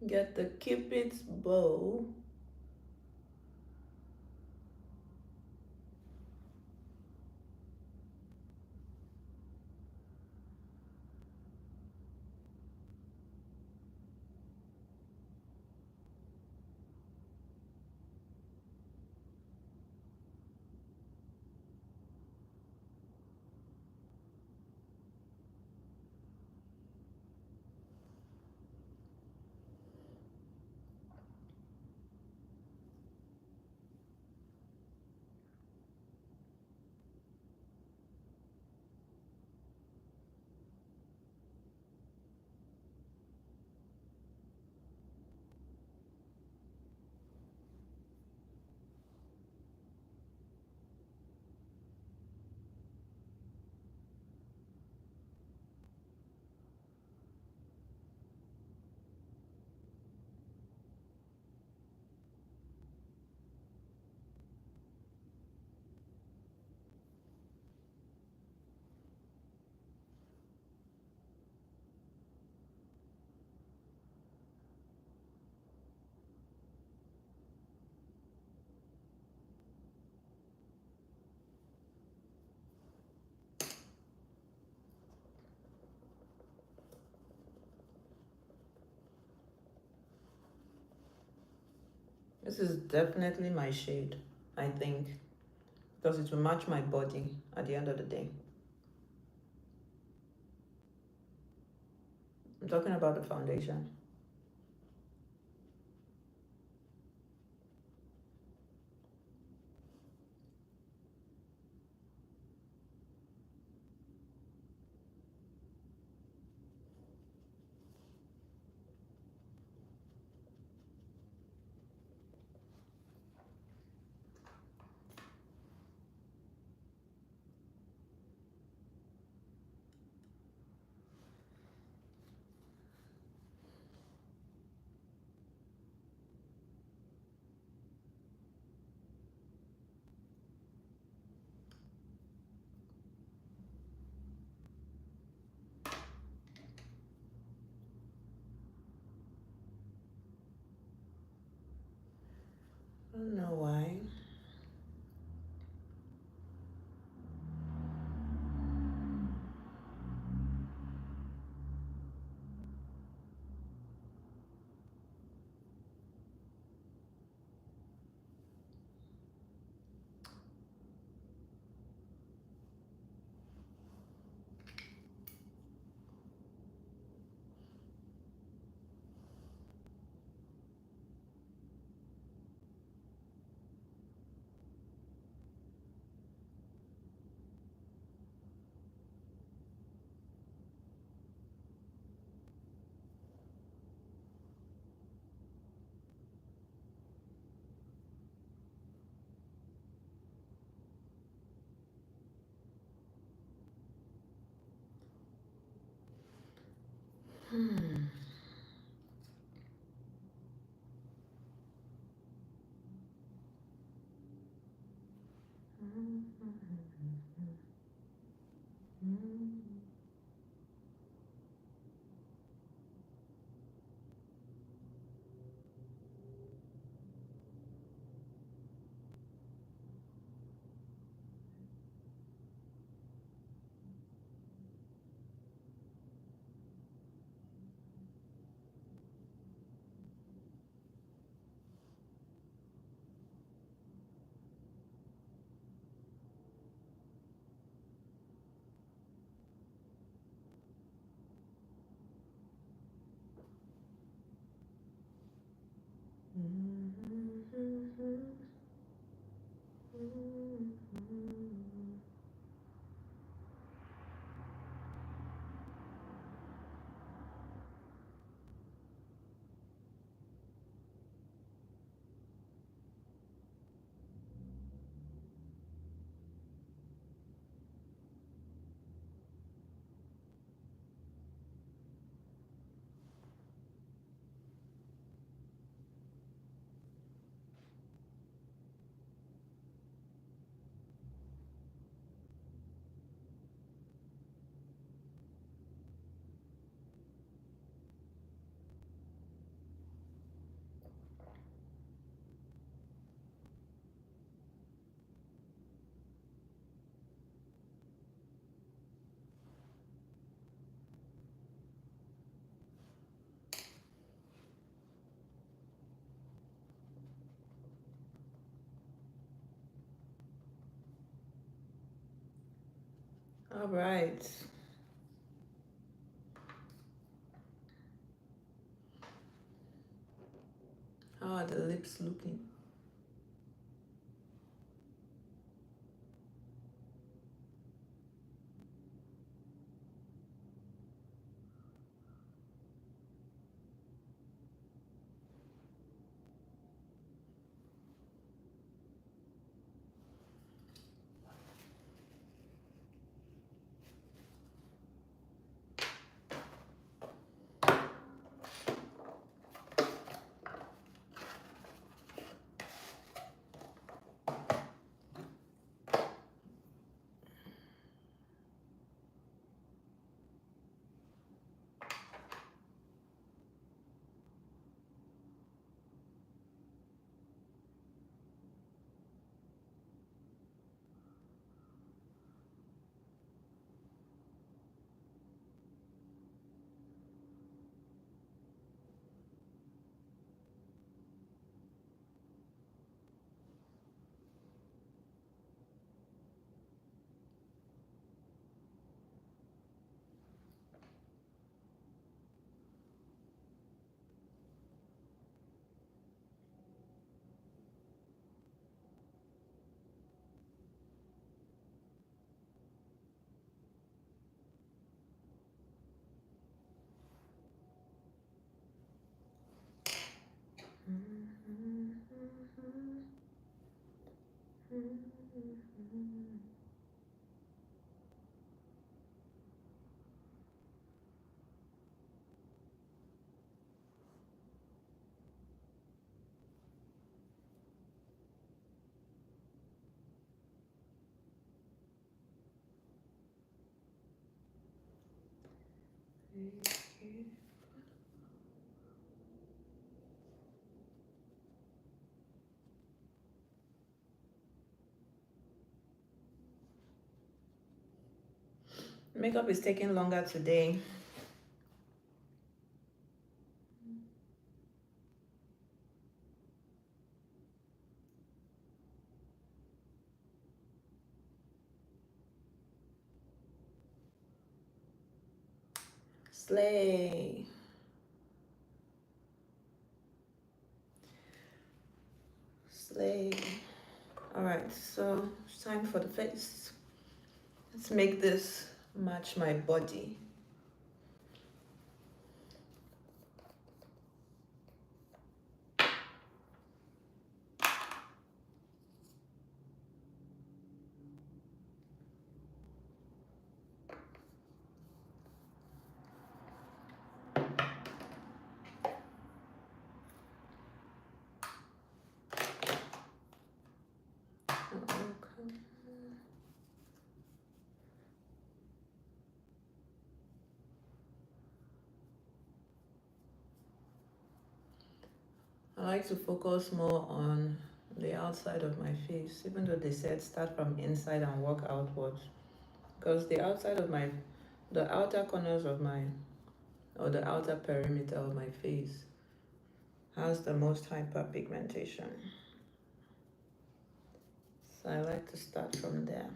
Get the Cupid's bow. This is definitely my shade, I think, because it will match my body at the end of the day. I'm talking about the foundation. I don't know why. All right. How are the lips looking? Makeup is taking longer today. Slay. Slay. All right, so it's time for the face. Let's make this match my body. I like to focus more on the outside of my face, even though they said start from inside and work outwards. Because the outer corners of or the outer perimeter of my face has the most hyperpigmentation. So I like to start from there.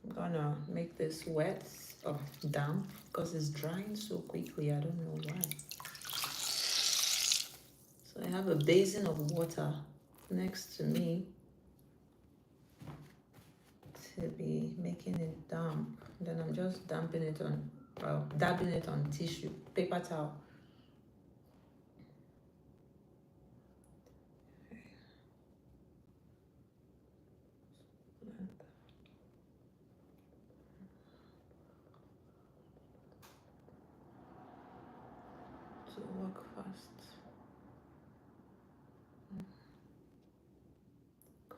I'm gonna make this wet or damp because it's drying so quickly. I don't know why. So I have a basin of water next to me to be making it damp. Then I'm just dabbing it on tissue, paper towel. To work fast.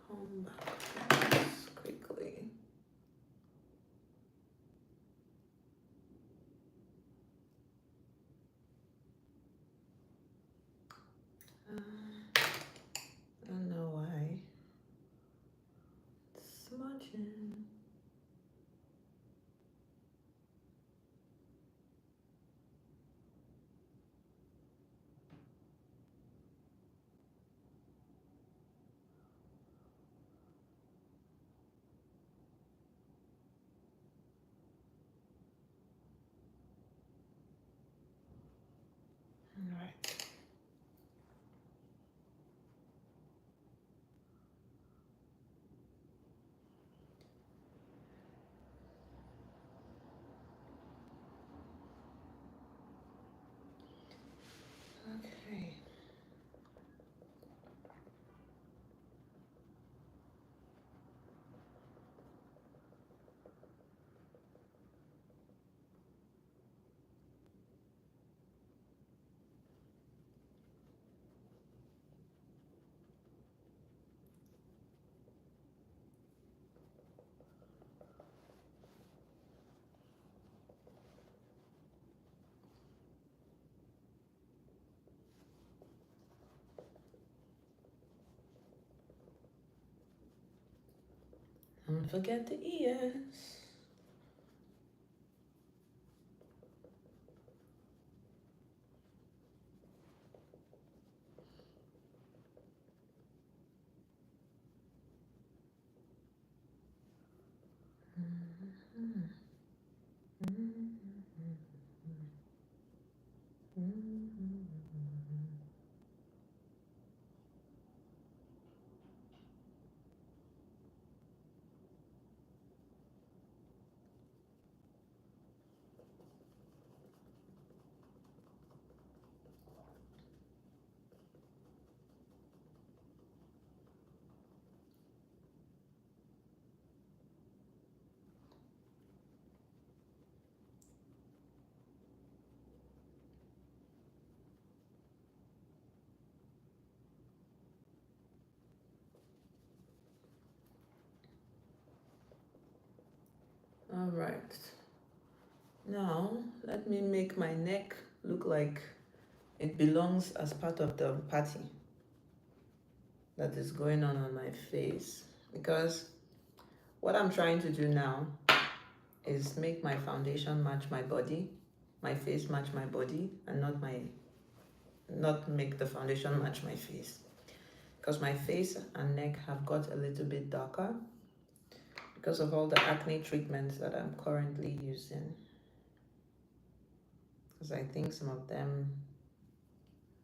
Come back to this quickly. I don't know why. Smudging. Don't forget the ears. All right. Now, let me make my neck look like it belongs as part of the party that is going on my face. Because what I'm trying to do now is make my foundation match my body, my face match my body, and not make the foundation match my face. Because my face and neck have got a little bit darker because of all the acne treatments that I'm currently using. Because I think some of them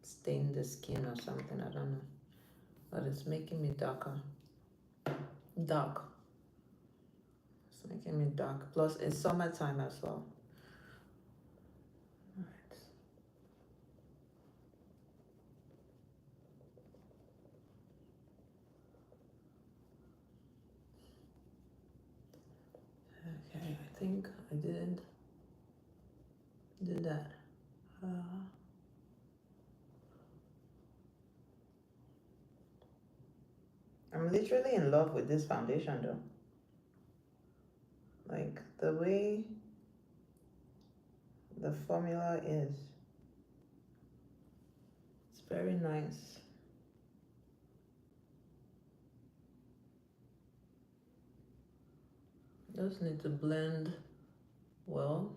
stain the skin or something, I don't know. But it's making me dark. It's making me dark. Plus, it's summertime as well. Right. Okay, I think I didn't do that. I'm literally in love with this foundation though. Like the way the formula is. It's very nice. Just need to blend well.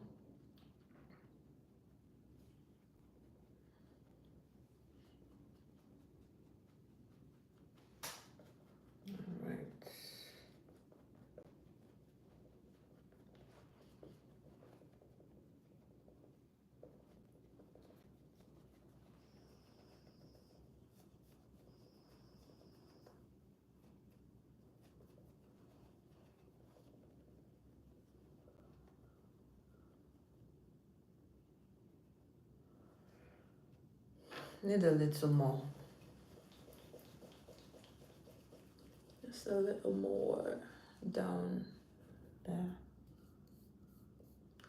All right. Need a little more. Just a little more down there.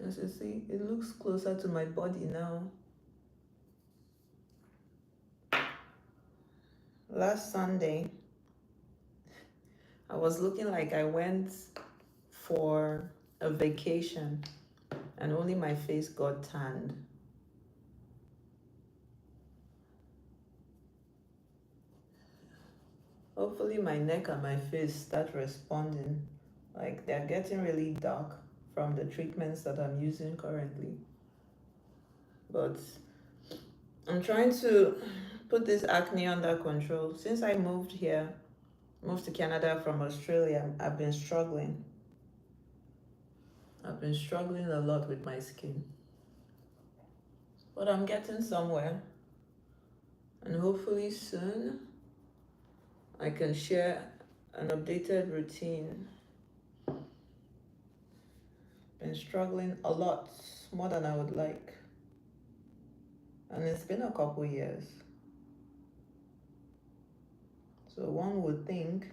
As you see, it looks closer to my body now. Last Sunday, I was looking like I went for a vacation and only my face got tanned. Hopefully my neck and my face start responding. Like they're getting really dark from the treatments that I'm using currently. But I'm trying to put this acne under control. Since I moved to Canada from Australia, I've been struggling. I've been struggling a lot with my skin. But I'm getting somewhere. And hopefully soon, I can share an updated routine. Been struggling a lot, more than I would like. And it's been a couple years. So one would think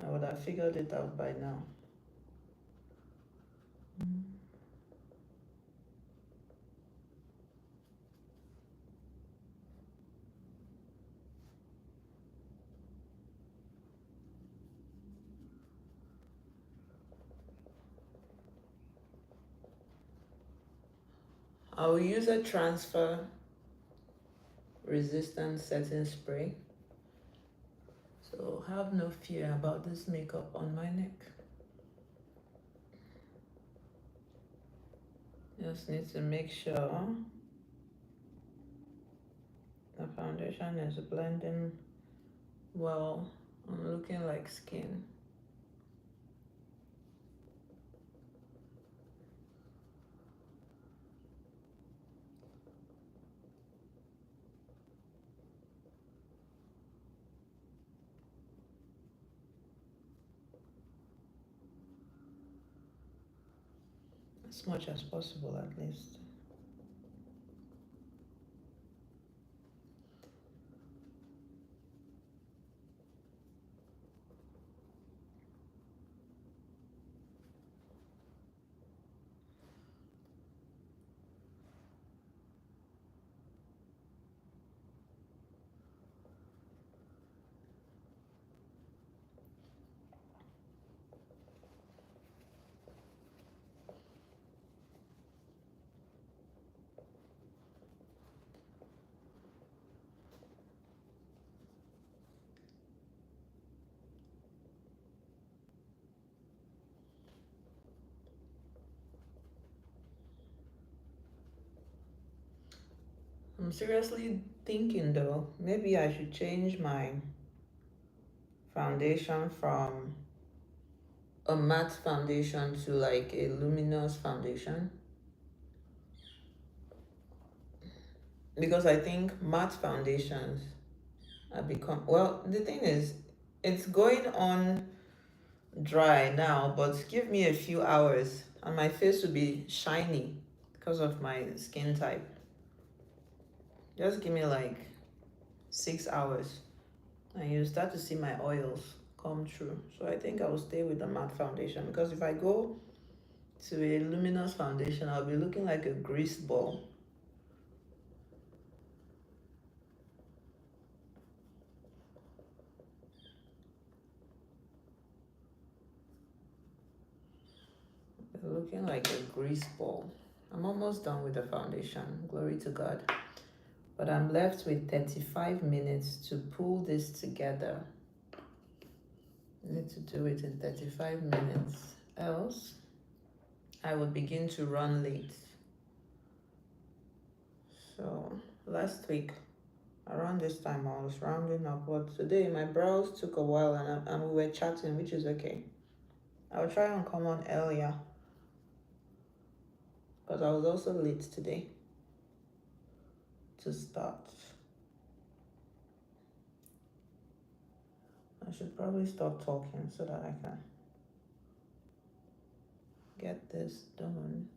I would have figured it out by now. I will use a transfer resistant setting spray. So have no fear about this makeup on my neck. Just need to make sure the foundation is blending well and looking like skin. As much as possible, at least. I'm seriously thinking though, maybe I should change my foundation from a matte foundation to like a luminous foundation, because I think matte foundations have become, well, the thing is, it's going on dry now, but give me a few hours and my face will be shiny because of my skin type. Just give me like 6 hours and you start to see my oils come through. So I think I will stay with the matte foundation, because if I go to a luminous foundation, I'll be looking like a grease ball. Looking like a grease ball. I'm almost done with the foundation, glory to God. But I'm left with 35 minutes to pull this together. I need to do it in 35 minutes, else I would begin to run late. So last week, around this time, I was rounding up, but today my brows took a while and we were chatting, which is okay. I'll try and come on earlier, because I was also late today to start. I should probably stop talking so that I can get this done.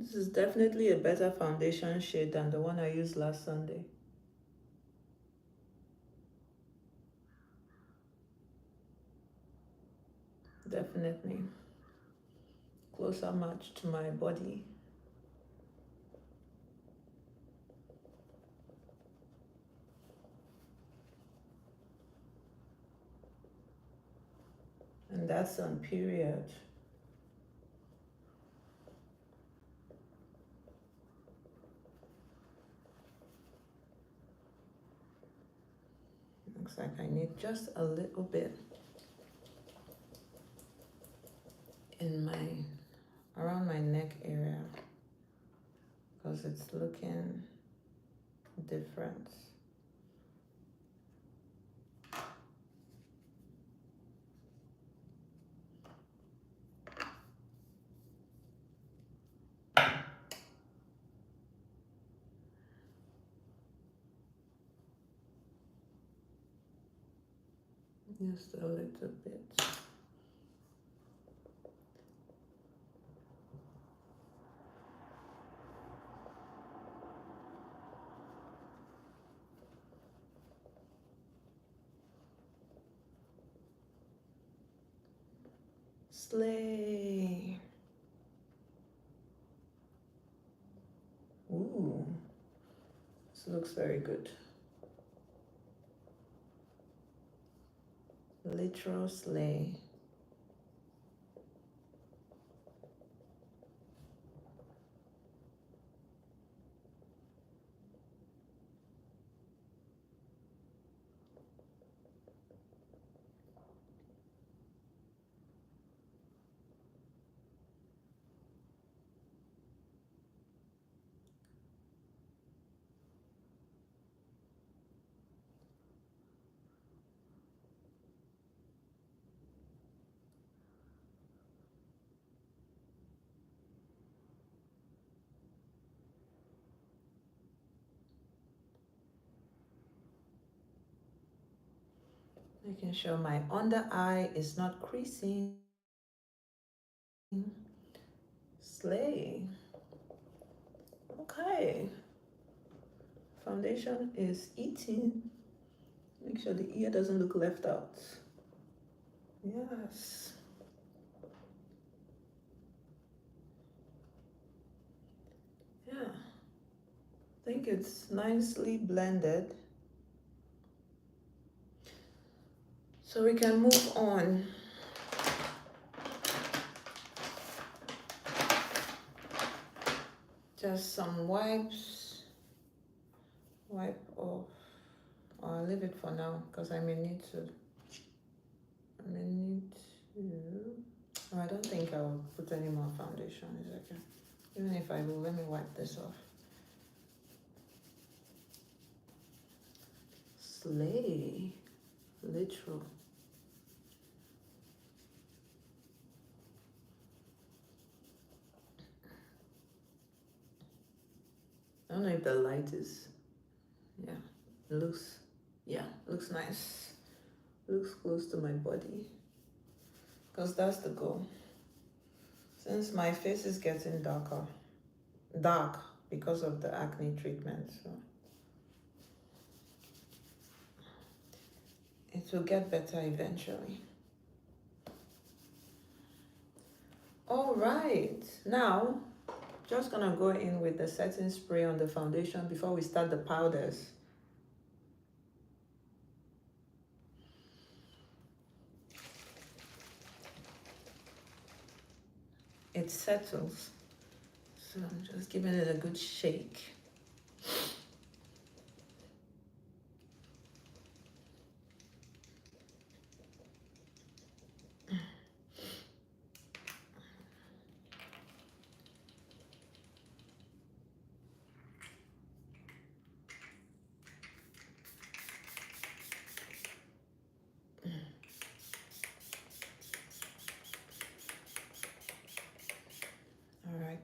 This is definitely a better foundation shade than the one I used last Sunday. Definitely. Closer match to my body. And that's on period. Looks like I need just a little bit in around my neck area. because it's looking different. Just a little bit. Slay. Ooh, this looks very good. Literal slay. Making sure my under eye is not creasing. Slay. Okay. Foundation is eating. Make sure the ear doesn't look left out. Yes. Yeah. I think it's nicely blended. So we can move on. Just some wipes. Wipe off. I'll leave it for now because I may need to. Oh, I don't think I'll put any more foundation. It's okay. Even if I will, let me wipe this off. Slay. Literal. I don't know if the light is, yeah, it looks, looks nice. Looks close to my body. Because that's the goal. Since my face is getting dark because of the acne treatment, so it will get better eventually. All right, now just gonna go in with the setting spray on the foundation before we start the powders. It settles, so I'm just giving it a good shake. All right.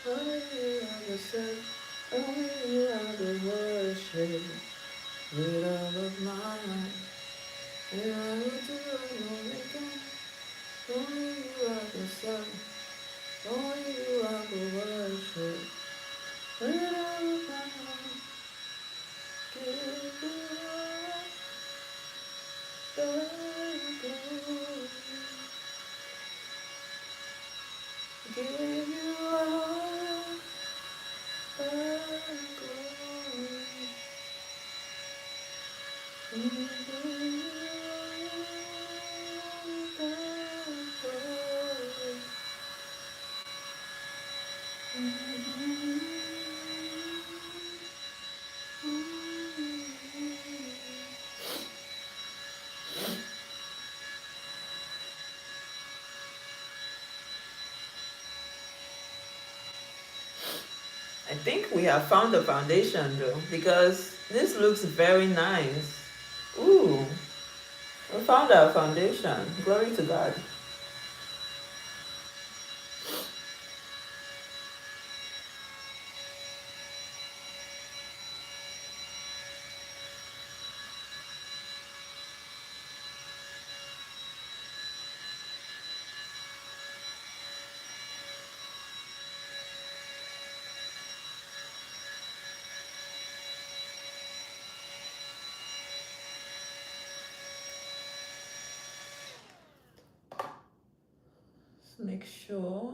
Only you are the sun, only you are the worship, with all of my life, and I will do no making. Only you are the sun, only you are the worship, with all of my life, give you all the glory, give you all the glory. I think we have found the foundation though, because this looks very nice. Ooh, we found our foundation. Glory to God. Let's make sure.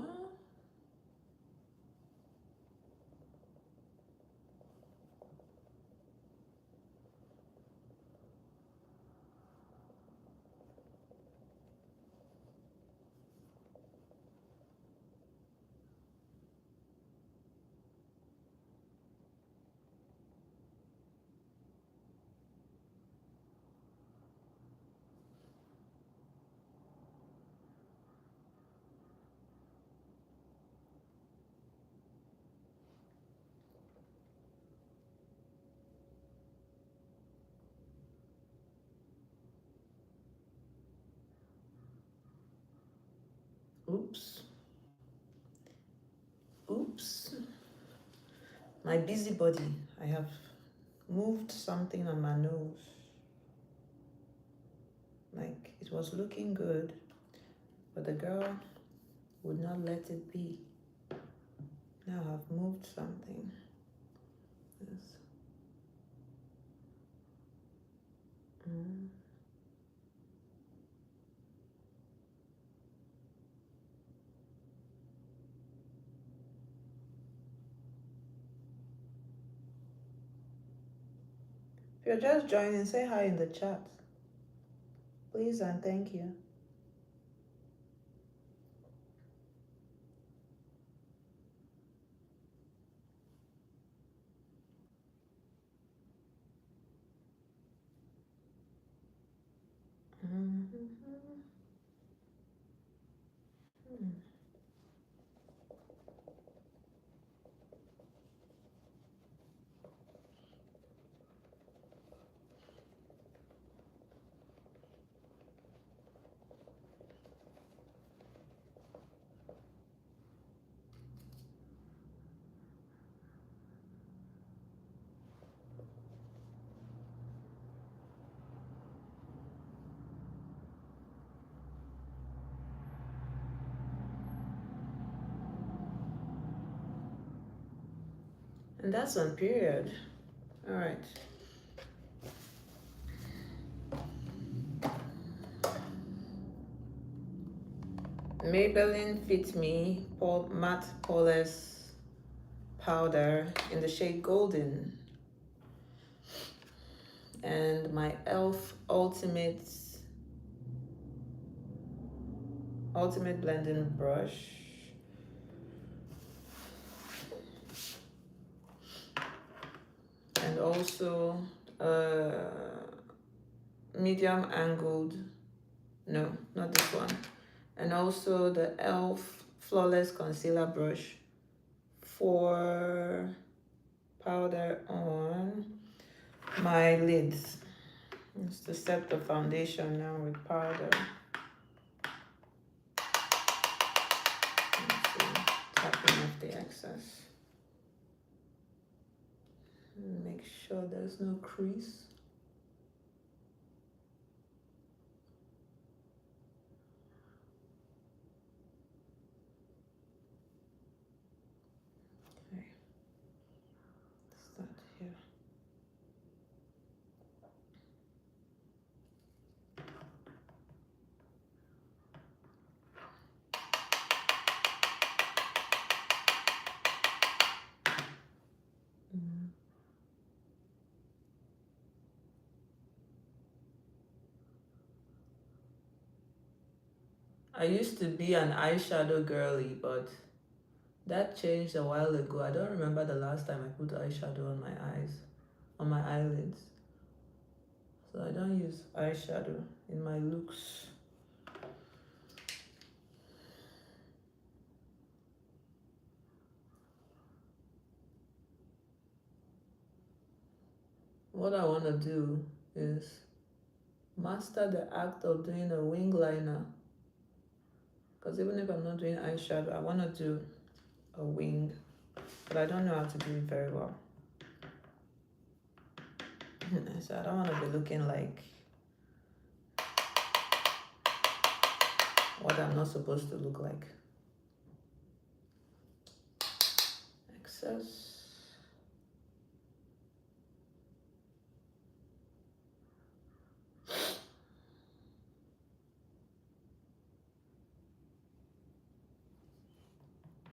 Oops. Oops. My busybody. I have moved something on my nose. Like it was looking good, but the girl would not let it be. Now I've moved something. Yes. Mm. If you're just joining, say hi in the chat. Please and thank you. And that's on period. All right. Maybelline Fit Me Matte Polish Powder in the shade Golden. And my e.l.f. Ultimate Blending Brush. And also medium angled, no, not this one. And also the e.l.f. Flawless Concealer Brush for powder on my lids. It's to set the foundation now with powder. Tapping off the excess. Make sure there's no crease. Okay. Start here. I used to be an eyeshadow girly, but That changed a while ago. I don't remember the last time I put eyeshadow on my eyes, on my eyelids. So I don't use eyeshadow in my looks. What I want to do is master the act of doing a wing liner. Because even if I'm not doing eyeshadow, I want to do a wing. But I don't know how to do it very well. So I don't want to be looking like what I'm not supposed to look like. Excess.